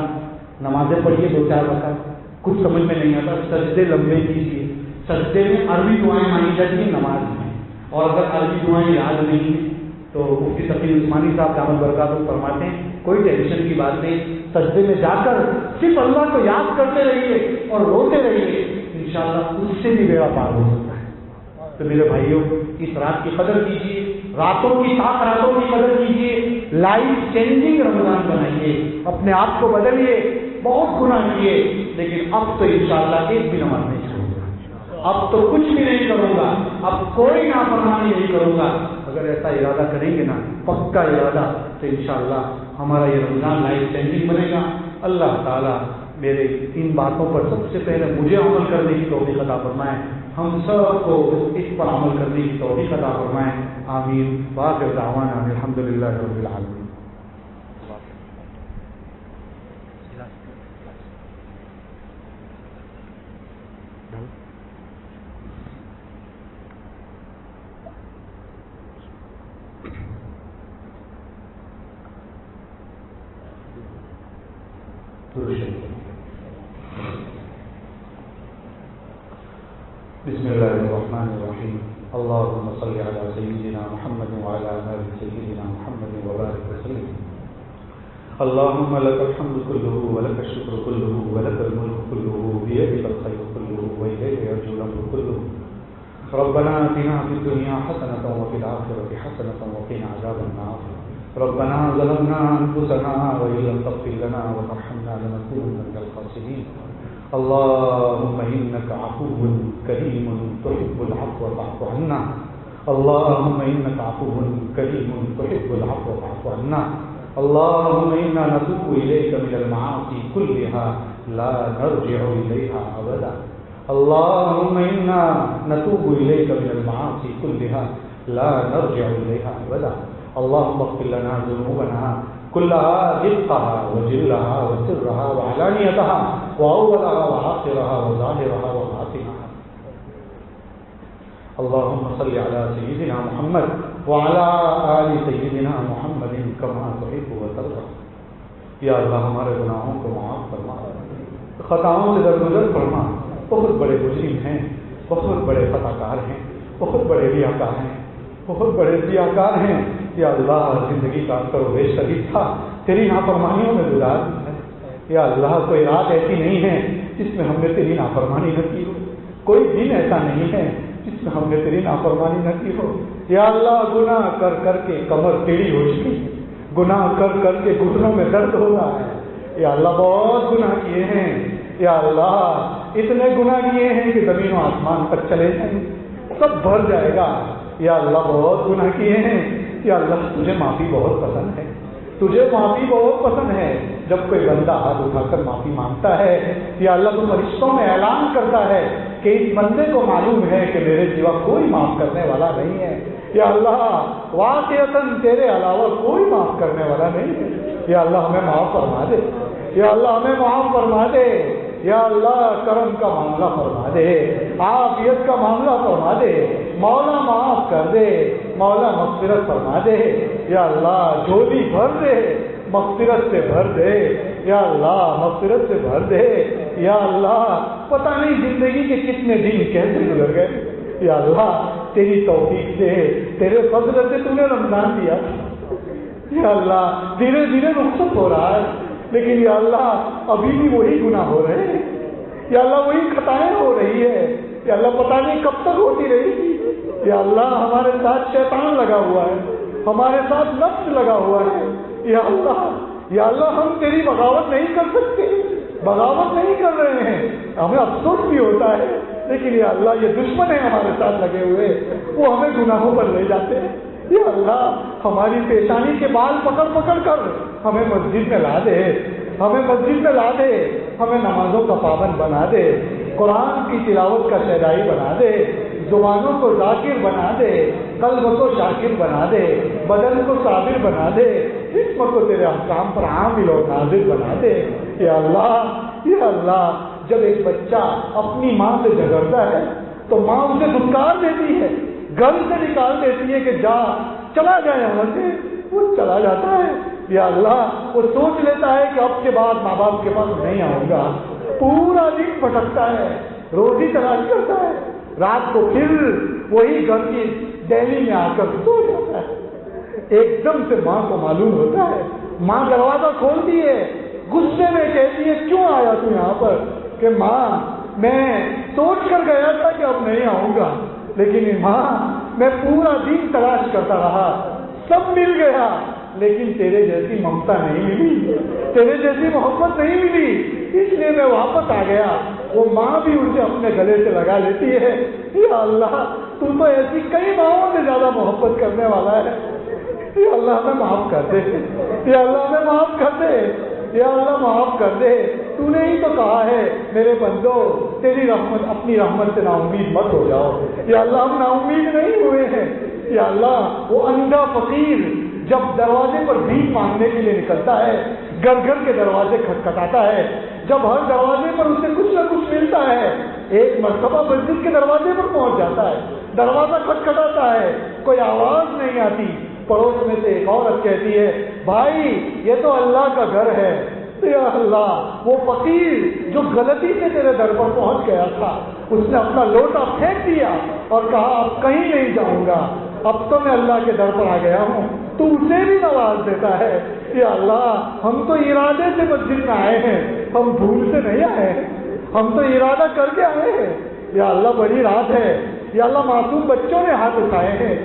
Speaker 2: نمازیں پڑھیے 2-4 رکعت، کچھ سمجھ میں نہیں آتا سجدے لمبے کیجیے. سجدے میں عربی دعائیں مانی جاتی ہیں نماز میں، اور اگر عربی دعائیں یاد نہیں ہیں تو مفتی تقی عثمانی صاحب دامت برکاتہ فرماتے ہیں کوئی ٹینشن کی بات نہیں، سجدے میں جا کر صرف اللہ کو یاد کرتے رہیے اور روتے رہیے، انشاءاللہ اس سے بھی بیڑا پار ہو سکتا ہے. تو میرے بھائیوں، اس رات کی قدر کیجیے، راتوں کی 7 راتوں کی قدر کیجیے، لائف چینجنگ رمضان بنائیے، اپنے آپ کو بدلیے. بہت گناہ کیے لیکن اب تو انشاءاللہ ایک بھی نماز نہیں چھوڑوں گا، اب تو کچھ بھی نہیں کروں گا، اب کوئی نافرمانی نہیں کروں گا. اگر ایسا ارادہ کریں گے نا، پکا ارادہ، تو انشاءاللہ ہمارا یہ رمضان لائف چینجنگ بنے گا. اللہ تعالیٰ میرے ان باتوں پر سب سے پہلے مجھے عمل کرنے کی توفیق عطا فرمائے، ہم سب کو اس پر عمل کرنے کی توفیق عطا فرمائے. آمین. وآخر دعوانا الحمدللہ رب العالمین. بسم اللہ الرحمن الرحیم. اللهم صل على سيدنا محمد وعلى آل سيدنا محمد وبارك وسلم. اللهم لك الحمد كله ولك الشكر كله ولك الملك كله بيدك الخير كله وإليك يرجع الأمر كله. ربنا آتنا في الدنيا حسنة وفي الآخرة حسنة وقنا عذاب النار. ربنا ظلمنا أنفسنا وإن لم تغفر لنا وترحمنا لنكونن من الخاسرين. اللهم إنك عفو كريم تحب العفو فاعف عنا. اللهم إنك عفو كريم تحب العفو فاعف عنا. اللهم إنا نتوب إليك من المعاصي كلها لا نرجع إليها أبدا. اللهم إنا نتوب إليك من المعاصي كلها لا نرجع إليها أبدا. اللهم اغفر لنا ذنوبنا كلها دقها وجلها وسرها وعلانيتها وأولها وآخرها وظاهرها وباطنها. اللهم صل على سيدنا محمد وعلى آل سيدنا محمد كما تحب وترضى. یا اللہ ہمارے گناہوں کو معاف فرما، خطاؤں سے درگزر فرما. بہت بڑے مجرم ہیں، بہت بڑے خطا کار ہیں، بہت بڑے ریاکار ہیں، بہت بڑے ریاکار ہیں. یا اللہ زندگی کا اکثر و بیشتر حصہ تیری نافرمانیوں میں گزار ہے. یا اللہ کوئی رات ایسی نہیں ہے جس میں ہم نے تیری نافرمانی نہ کی ہو، کوئی دن ایسا نہیں ہے جس میں ہم نے تیری نافرمانی نہ کی ہو. یا اللہ گناہ کر کر کے کمر ٹیڑھی ہو چکی ہے، گناہ کر کر کے گھٹنوں میں درد ہو رہا ہے. یا اللہ بہت گناہ کیے ہیں. یا اللہ اتنے گناہ کیے ہیں کہ زمین و آسمان تک چلے جائیں، سب بھر جائے گا. یا اللہ بہت گناہ کیے ہیں. یا اللہ تجھے معافی بہت پسند ہے، تجھے معافی بہت پسند ہے. جب کوئی بندہ ہاتھ اٹھا کر معافی مانگتا ہے، یا اللہ تو فرشتوں میں اعلان کرتا ہے کہ اس بندے کو معلوم ہے کہ میرے سوا کوئی معاف کرنے والا نہیں ہے. یا اللہ واقعتاً تیرے علاوہ کوئی معاف کرنے والا نہیں ہے. یا اللہ ہمیں معاف فرما دے. یا اللہ ہمیں معاف فرما دے. یا اللہ کرم کا معاملہ فرما دے، عافیت کا معاملہ فرما دے. مولا معاف کر دے، مولا مغفرت فرما دے. یا اللہ جھولی بھر دے، مغفرت سے بھر دے یا اللہ، مغفرت سے بھر دے یا اللہ۔ پتہ نہیں زندگی کے کتنے دن کیسے گزر گئے یا اللہ، تیری توفیق سے، تیرے فضل سے تو نے رمضان دیا یا اللہ۔ دھیرے دھیرے رخصت ہو رہا ہے، لیکن یا اللہ ابھی بھی وہی گناہ ہو رہے ہیں یا اللہ، وہی خطائیں ہو رہی ہے یا اللہ، پتہ نہیں کب تک ہوتی رہی گی یا اللہ۔ ہمارے ساتھ شیطان لگا ہوا ہے، ہمارے ساتھ نفس لگا ہوا ہے یا اللہ۔ یا اللہ ہم تیری بغاوت نہیں کر سکتے، بغاوت نہیں کر رہے ہیں، ہمیں افسوس بھی ہوتا ہے، لیکن یا اللہ یہ دشمن ہیں ہمارے ساتھ لگے ہوئے، وہ ہمیں گناہوں پر لے جاتے ہیں یا اللہ۔ ہماری پیشانی کے بال پکڑ پکڑ کر ہمیں مسجد میں لا دے، ہمیں مسجد میں لا دے، ہمیں نمازوں کا پابند بنا دے، قرآن کی تلاوت کا شہدائی بنا دے، زبانوں کو ذاکر بنا دے، قلب کو شاکر بنا دے، بدن کو صابر بنا دے، جسم کو تیرے احکام پر عامل اور ناظر بنا دے یا اللہ۔ یا اللہ جب ایک بچہ اپنی ماں سے جھگڑتا ہے تو ماں اسے دھتکار دیتی ہے، گھر سے نکال دیتی ہے کہ جا، چلا جائے یہاں سے، وہ چلا جاتا ہے یا اللہ۔ وہ سوچ لیتا ہے کہ اب کے بعد ماں باپ کے پاس نہیں آؤں گا، پورا دن بھٹکتا ہے، روزی تلاش کرتا ہے، رات کو پھر وہی گھر کی دہلی میں آ کر سو جاتا ہے۔ ایک دم سے ماں کو معلوم ہوتا ہے، ماں دروازہ کھولتی ہے، غصے میں کہتی ہے کیوں آیا تو یہاں پر؟ کہ ماں میں سوچ کر گیا تھا کہ اب نہیں آؤں گا، لیکن ماں میں پورا دن تلاش کرتا رہا، سب مل گیا، لیکن تیرے جیسی ممتا نہیں ملی، تیرے جیسی محبت نہیں ملی، اس لیے میں واپس آ گیا۔ وہ ماں بھی اسے اپنے گلے سے لگا لیتی ہے یا اللہ تو ایسی کئی ماؤں سے زیادہ محبت کرنے والا ہے یا اللہ ہمیں معاف کر دے یا اللہ ہمیں معاف کر دے یا اللہ معاف کر دے۔ تو نے ہی تو کہا ہے میرے بندو تیری رحمت، اپنی رحمت سے نا امید مت ہو جاؤ یا اللہ، ہم نا امید نہیں ہوئے ہیں یا اللہ۔ وہ اندھا فقیر جب دروازے پر بھیک مانگنے کے لیے نکلتا ہے، گھر گھر کے دروازے کھٹکھٹاتا ہے، جب ہر دروازے پر اسے کچھ نہ کچھ ملتا ہے، ایک مرتبہ مسجد کے دروازے پر پہنچ جاتا ہے، دروازہ کھٹکھٹاتا ہے، کوئی آواز نہیں آتی، پڑوس میں سے ایک عورت کہتی ہے بھائی یہ تو اللہ کا گھر ہے یا اللہ۔ وہ فقیر جو غلطی سے تیرے در پر پہنچ گیا تھا، اس نے اپنا لوٹا پھینک دیا اور کہا اب کہیں نہیں جاؤں گا، اب تو میں اللہ کے در پر آ گیا ہوں، تو اسے بھی نواز دیتا ہے یا اللہ۔ ہم تو ارادے سے مسجد میں آئے ہیں، ہم بھول سے نہیں آئے ہیں، ہم تو ارادہ کر کے آئے ہیں یا اللہ۔ بڑی رات ہے یا اللہ، معصوم بچوں نے ہاتھ اٹھائے ہیں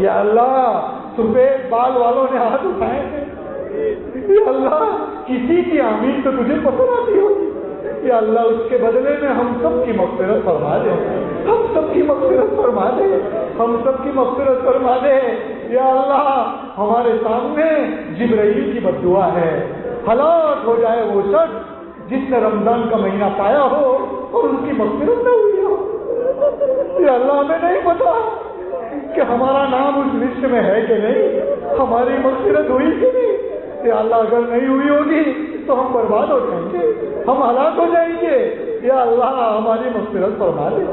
Speaker 2: یا اللہ، سفید بال والوں نے ہاتھ اٹھائے ہیں یا اللہ۔ کسی کی آمین تو تجھے پسند آتی ہوگی یا اللہ، اس کے بدلے میں ہم سب کی مغفرت فرما دے، ہم سب کی مغفرت فرما دے، ہم سب کی مغفرت فرما دے یا اللہ۔ ہمارے سامنے جبرائیل کی بد دعا ہے، ہلاک ہو جائے وہ شخص جس نے رمضان کا مہینہ پایا ہو اور اس کی مغفرت نہ ہوئی ہو یا اللہ۔ ہمیں نہیں پتا کہ ہمارا نام اس لسٹ میں ہے کہ نہیں، ہماری مغفرت ہوئی کہ نہیں یا اللہ۔ اگر نہیں ہوئی ہوگی تو ہم برباد ہو جائیں گے، ہم ہلاک ہو جائیں گے یا اللہ۔ ہماری مغفرت فرما دے،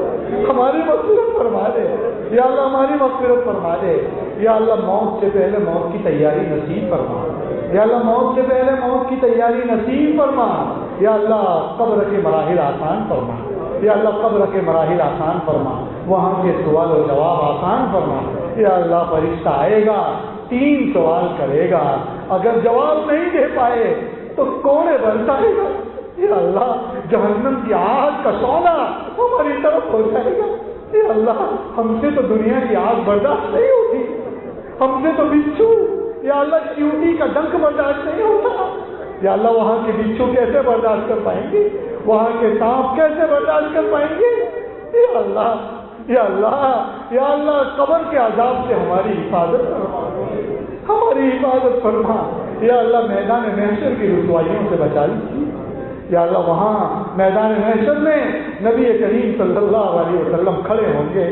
Speaker 2: ہماری مغفرت فرما دے یا اللہ، ہماری مغفرت فرما دے یا اللہ۔ موت سے پہلے موت کی تیاری نصیب فرما یا اللہ، موت سے پہلے موت کی تیاری نصیب فرما یا اللہ۔ قبر کے مراحل آسان فرما یا اللہ، قبر کے مراحل آسان فرما، وہاں کے سوال و جواب آسان فرما یا اللہ۔ فرشتہ آئے گا، 3 سوال کرے گا، اگر جواب نہیں دے پائے تو کوڑے برسائے گا یا اللہ۔ جہنم کی آگ کا شعلہ ہماری طرف ہو جائے گا یا اللہ۔ ہم سے تو دنیا کی آگ برداشت نہیں ہوتی، ہم سے تو بچھو یا اللہ چیونٹی کا ڈنک برداشت نہیں ہوتا یا اللہ۔ وہاں کے بچھو کیسے برداشت کر پائیں گے، وہاں کے سانپ کیسے برداشت کر پائیں گے یا اللہ یا اللہ یا اللہ۔ قبر کے عذاب سے ہماری حفاظت فرما، ہماری حفاظت فرما یا اللہ۔ میدان محشر کی رسوائیوں سے بچا لیجیے یا اللہ۔ وہاں میدان محشر میں نبی کریم صلی اللہ علیہ وسلم کھڑے ہوں گے،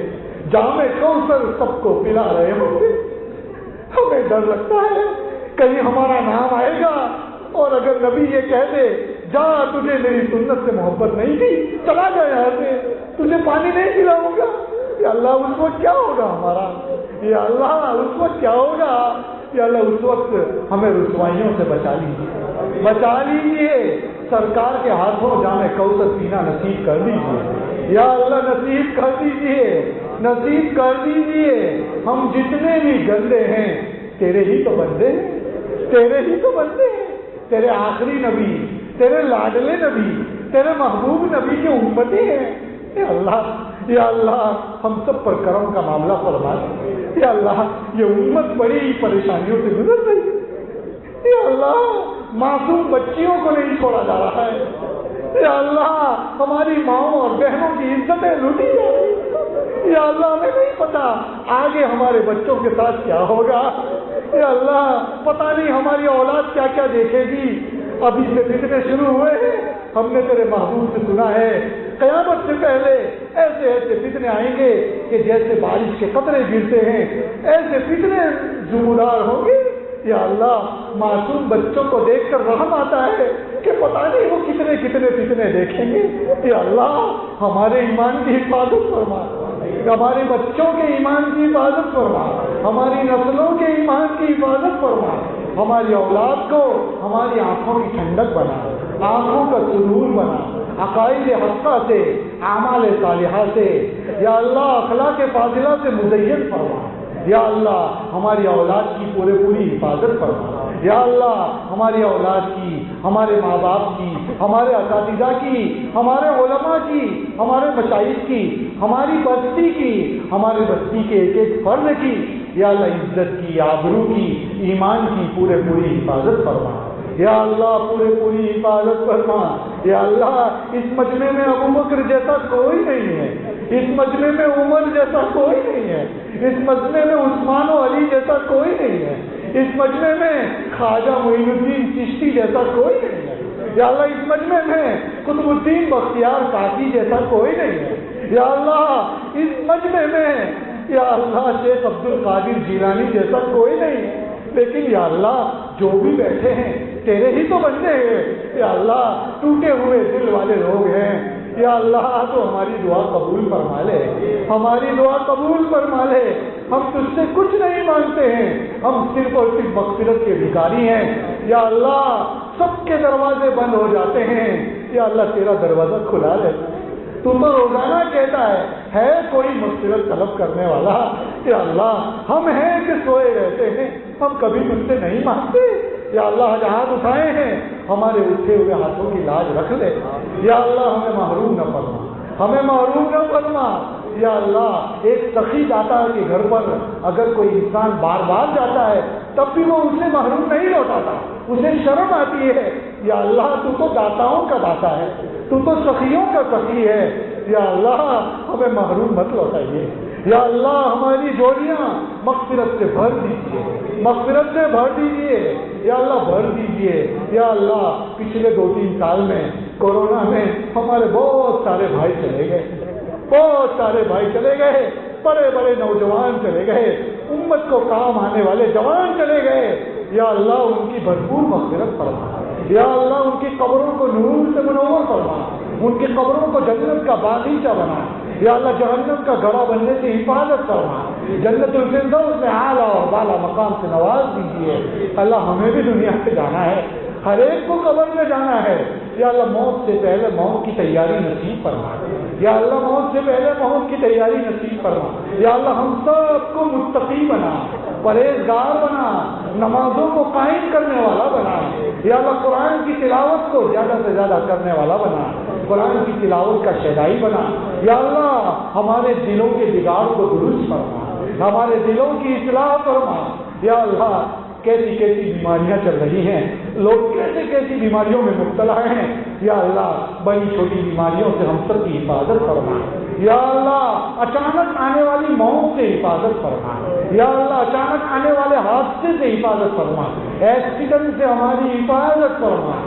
Speaker 2: جام کوثر سب کو پلا رہے ہوں گے۔ ہمیں ڈر لگتا ہے کہیں ہمارا نام آئے گا اور اگر نبی یہ کہہ دے جا تجھے میری سنت سے محبت نہیں تھی، چلا جا یہاں سے، تجھے پانی نہیں پلاؤں گا یا اللہ۔ اس وقت کیا ہوگا ہمارا یا اللہ، اس وقت کیا ہوگا یا اللہ اس وقت ہمیں رسوائیوں سے بچا لیجیے سرکار کے ہاتھوں جامع کوثر پینا نصیب کر دیجیے یا اللہ، نصیب کر دیجیے ہم جتنے بھی گندے ہیں تیرے ہی تو بندے ہیں، تیرے آخری نبی، تیرے لاڈلے نبی، تیرے محبوب نبی کے امتی ہیں یا اللہ ہم سب پر کرم کا معاملہ فرما دے یا اللہ، یہ امت بڑی پریشانیوں سے گزر رہی ہے یا اللہ، معصوم بچیوں کو نہیں چھوڑا جا رہا ہے یا اللہ، ہماری ماؤں اور بہنوں کی عزتیں لوٹی جا رہی یا اللہ، ہمیں نہیں پتا آگے ہمارے بچوں کے ساتھ کیا ہوگا یا اللہ، پتہ نہیں ہماری اولاد کیا کیا دیکھے گی۔ ابھی سے فتنے شروع ہوئے ہیں، ہم نے تیرے محبوب سے سنا ہے قیامت سے پہلے ایسے فتنے آئیں گے کہ جیسے بارش کے قطرے گرتے ہیں ایسے فتنے زمودار ہوں گے یا اللہ، معصوم بچوں کو دیکھ کر رحم آتا ہے کہ پتہ نہیں وہ کتنے فتنے دیکھیں گے یا اللہ، ہمارے ایمان کی حفاظت فرما، ہمارے بچوں کے ایمان کی حفاظت فرما، ہماری نسلوں کے ایمان کی حفاظت فرما، ہماری اولاد کو ہماری آنکھوں کی ٹھنڈک بنا، آنکھوں کا سرور بنا، عقائد حقہ سے، اعمال صالحہ سے یا اللہ، اخلاق فاضلہ سے مزین فرما یا اللہ، ہماری اولاد کی پوری حفاظت فرما یا اللہ، ہماری اولاد کی، ہمارے ماں باپ کی، ہمارے اساتذہ کی، ہمارے علماء کی، ہمارے مشائخ کی، ہماری بستی کی، ہمارے بستی کے ایک فرد کی یا اللہ، عزت کی، آبرو کی، ایمان کی پوری حفاظت فرما یا اللہ، پوری حفاظت فرما یا اللہ، اس مجمع میں ابو بکر جیسا کوئی نہیں ہے، اس مجمع میں عمر جیسا کوئی نہیں ہے، اس مجمع میں عثمان و علی جیسا کوئی نہیں ہے، اس مجمع میں خواجہ معین الدین چشتی جیسا کوئی نہیں ہے یا اللہ، اس مجمع میں قطب الدین بختیار کاکی جیسا کوئی نہیں ہے یا اللہ، اس مجمع میں یا اللہ، شیخ عبد القادر جیلانی جیسا کوئی نہیں ہے، لیکن یا اللہ، جو بھی بیٹھے ہیں تیرے ہی تو بندے ہیں یا اللہ، ٹوٹے ہوئے دل والے لوگ ہیں یا اللہ، تو ہماری دعا قبول فرما لے، ہماری دعا قبول فرما لے، ہم تجھ سے کچھ نہیں مانگتے ہیں، ہم صرف اور صرف مغفرت کے بھکاری ہیں یا اللہ، سب کے دروازے بند ہو جاتے ہیں یا اللہ، تیرا دروازہ کھلا لے، تو روزانہ کہتا ہے کوئی مغفرت طلب کرنے والا یا اللہ، ہم ہیں کہ سوئے رہتے ہیں، ہم کبھی تم سے نہیں مانگتے یا اللہ، ہاتھ اٹھائے ہیں، ہمارے اٹھے ہوئے ہاتھوں کی لاج رکھ لے یا اللہ، ہمیں محروم نہ فرما یا اللہ، ایک سخی جاتا ہے کہ گھر پر اگر کوئی انسان بار بار جاتا ہے تب بھی وہ اسے محروم نہیں لوٹاتا، اسے شرم آتی ہے یا اللہ، تو تو داتاؤں کا داتا ہے، تو تو سخیوں کا سخی ہے یا اللہ، ہمیں محروم مت لوٹائیے یا اللہ، ہماری جوڑیاں مغفرت سے بھر دیجیے یا اللہ، بھر دیجیے یا اللہ۔ پچھلے 2-3 سال میں کورونا میں ہمارے بہت سارے بھائی چلے گئے، بڑے نوجوان چلے گئے، امت کو کام آنے والے جوان چلے گئے یا اللہ، ان کی بھرپور مغفرت فرما یا اللہ، ان کی قبروں کو نور سے منور فرما، ان کی قبروں کو جنت کا باغیچہ بنا یا اللہ، جہنم کا گڑھا بننے سے حفاظت فرما، جنت الفردوس میں اعلیٰ اور بالا مقام سے نواز دیجیے اللہ۔ ہمیں بھی دنیا سے جانا ہے، ہر ایک کو قبر میں جانا ہے یا اللہ، موت سے پہلے موت کی تیاری نصیب فرما یا اللہ، موت سے پہلے موت کی تیاری نصیب فرما یا اللہ، ہم سب کو متقی بنا، پرہیزگار بنا، نمازوں کو قائم کرنے والا بنا یا اللہ، قرآن کی تلاوت کو زیادہ سے زیادہ کرنے والا بنا، قرآن کی تلاوت کا شہدائی بنا یا اللہ، ہمارے دلوں کے بگاڑ کو درست فرما، ہمارے دلوں کی اصلاح فرما یا اللہ۔ کیسی بیماریاں چل رہی ہیں، لوگ کیسی بیماریوں میں مبتلا ہیں یا اللہ، بڑی چھوٹی بیماریوں سے ہم سب کی حفاظت فرما یا اللہ، اچانک آنے والی موت سے حفاظت فرما یا اللہ، اچانک آنے والے حادثے سے حفاظت فرما، ایکسیڈنٹ سے ہماری حفاظت فرما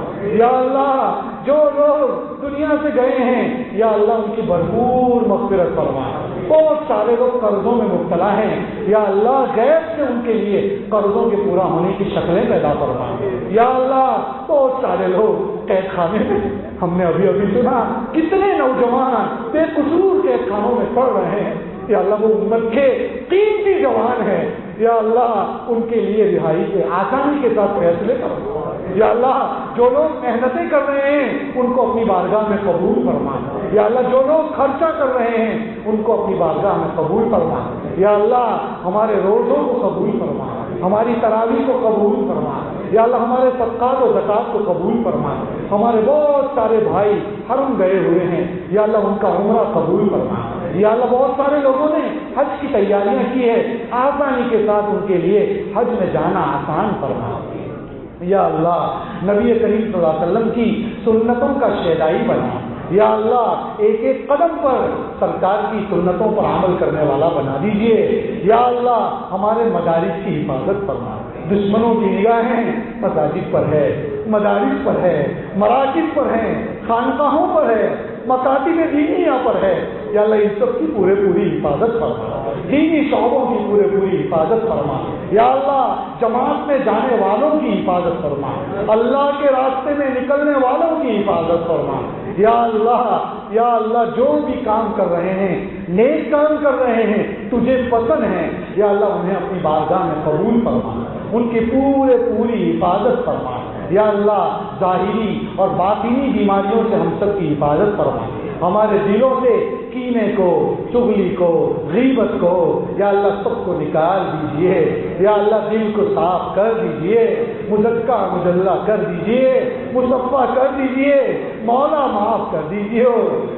Speaker 2: یا اللہ، جو لوگ دنیا سے گئے ہیں یا اللہ، ان کی بھرپور مغفرت فرما۔ بہت سارے لوگ قرضوں میں مبتلا ہیں یا اللہ، غیب سے ان کے لیے قرضوں کے پورا ہونے کی شکلیں پیدا فرما یا اللہ۔ بہت سارے لوگ قید خانے میں، ہم نے ابھی سنا کتنے نوجوان بے قصور قید خانوں میں پڑ رہے ہیں یا اللہ، وہ امت کے قیمتی جوان ہیں یا اللہ ان کے لیے رہائی کے آسانی کے ساتھ فیصلے کرو. یا اللہ جو لوگ محنتیں کر رہے ہیں ان کو اپنی بارگاہ میں قبول فرما. یا اللہ جو لوگ خرچہ کر رہے ہیں ان کو اپنی بارگاہ میں قبول فرما. یا اللہ ہمارے روزوں کو قبول فرما, ہماری تراویح کو قبول فرما. یا اللہ ہمارے صدقات و زکات کو قبول فرما. ہمارے بہت سارے بھائی حرم گئے ہوئے ہیں, یا اللہ ان کا عمرہ قبول فرما. یا اللہ بہت سارے لوگوں نے حج کی تیاریاں کی ہے, آسانی کے ساتھ ان کے لیے حج میں جانا آسان فرما. یا اللہ نبی کریم صلی اللہ علیہ وسلم کی سنتوں کا شیدائی بنا. یا اللہ ایک ایک قدم پر سرکار کی سنتوں پر عمل کرنے والا بنا دیجیے. یا اللہ ہمارے مدارس کی حفاظت فرما. دشمنوں کی نگاہیں مساجد پر ہے, مدارس پر ہے, مراکز پر ہیں, خانقاہوں پر ہے, مکاتب دینیہ پر ہے. یا اللہ ان سب کی پوری حفاظت فرما, دینی شعبوں کی پوری حفاظت فرما. یا اللہ جماعت میں جانے والوں کی حفاظت فرما, اللہ کے راستے میں نکلنے والوں کی حفاظت فرما. یا اللہ جو بھی کام کر رہے ہیں, نیک کام کر رہے ہیں, تجھے پسند ہیں, یا اللہ انہیں اپنی بارگاہ میں قبول فرما, ان کی پوری حفاظت فرما. یا اللہ ظاہری اور باطنی بیماریوں سے ہم سب کی حفاظت فرما. ہمارے دلوں سے کینے کو, چغلی کو, غیبت کو یا اللہ سب کو نکال دیجئے. یا اللہ دل کو صاف کر دیجئے, مزکا مجلہ کر دیجئے, مصفا کر دیجئے. مولا معاف کر دیجئے,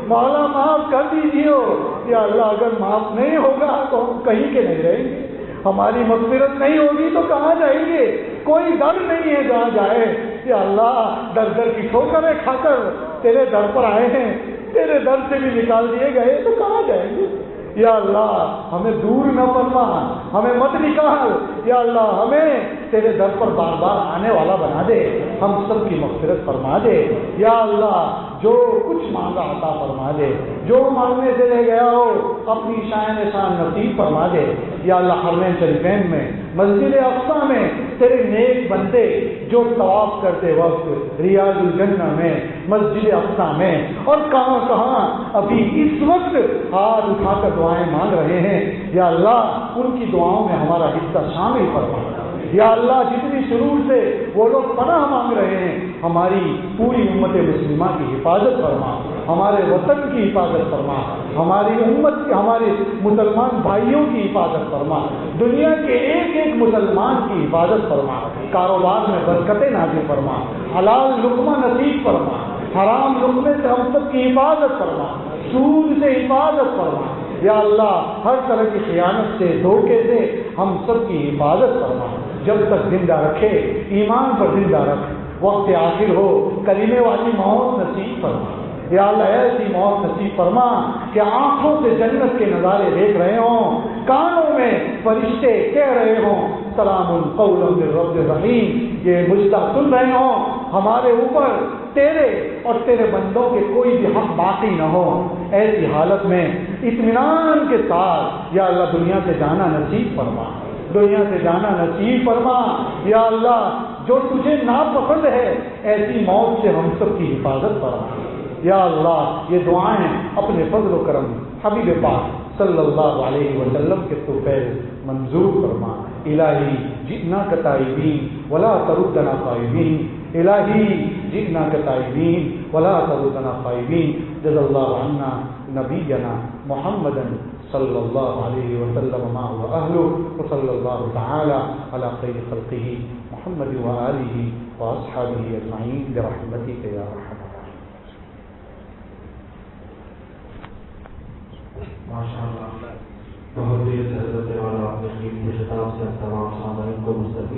Speaker 2: مولا معاف کر دیجئے. یا اللہ اگر معاف نہیں ہوگا تو ہم کہیں کے نہیں رہیں گے, ہماری مغفرت نہیں ہوگی تو کہاں جائیں گے؟ کوئی در نہیں ہے جہاں جائے. یا اللہ در کی ٹھوکریں کھا کر تیرے در پر آئے ہیں, تیرے در سے بھی نکال دیے گئے تو کہاں جائیں گے؟ یا اللہ ہمیں دور نہ فرما, ہمیں مت نکال. یا اللہ ہمیں تیرے در پر بار بار آنے والا بنا دے, ہم سب کی مغفرت فرما دے. یا اللہ جو کچھ مانگا عطا فرما دے, جو مانگنے سے رہ گیا ہو اپنی شان نصیب فرما دے. یا اللہ حرمین شریفین میں, مسجد اقصی میں تیرے نیک بندے جو طواف کرتے وقت ریاض الجنہ میں, مسجد اقصی میں اور کہاں ابھی اس وقت ہاتھ اٹھا کر دعائیں مانگ رہے ہیں, یا اللہ ان کی دعاؤں میں ہمارا حصہ شامل فرما. یا اللہ جتنی شرور سے وہ لوگ پناہ مانگ رہے ہیں, ہماری پوری امت مسلمہ کی حفاظت فرما, ہمارے وطن کی حفاظت فرما, ہماری امت کی, ہمارے مسلمان بھائیوں کی حفاظت فرما, دنیا کے ایک ایک مسلمان کی حفاظت فرما. کاروبار میں برکتیں نازل فرما, حلال لقمہ نصیب فرما, حرام لقمے سے ہم سب کی حفاظت فرما, سود سے حفاظت فرما. یا اللہ ہر طرح کی خیانت سے, دھوکے سے ہم سب کی حفاظت فرما. جب تک زندہ رکھے ایمان پر زندہ رکھ, وقت آخر ہو کلمے والی موت نصیب فرما. یا اللہ ایسی موت نصیب فرما کہ آنکھوں سے جنت کے نظارے دیکھ رہے ہوں, کانوں میں فرشتے کہہ رہے ہوں سلام قولا من رب الرحیم, یہ مجدہ سن رہے ہوں ہمارے اوپر تیرے اور تیرے بندوں کے کوئی بھی حق باقی نہ ہو. ایسی حالت میں اطمینان کے ساتھ یا اللہ دنیا سے جانا نصیب فرما, دنیا سے جانا نصیب فرما. یا اللہ جو تجھے ناپسند ہے ایسی موت سے ہم سب کی حفاظت فرما. یا اللہ یہ دعائیں اپنے فضل و کرم حبیب پاک صلی اللہ علیہ وسلم کے توفیل منظور فرما. الہی جئناک تائبین ولا تردنا خائبین, الہی جئناک تائبین ولا تردنا خائبین. جزا اللہ عنا نبینا محمدا صلی اللہ علیہ وسلم ما هو اهله وصلی اللہ تعالی علی خیر خلقه محمد وآلہ واصحابہ اجمعین برحمتک یا ارحم.
Speaker 3: ماشاءاللہ بہت ہی حضرت والا آپ نے خطاب سے تمام سامعین کو مستقبل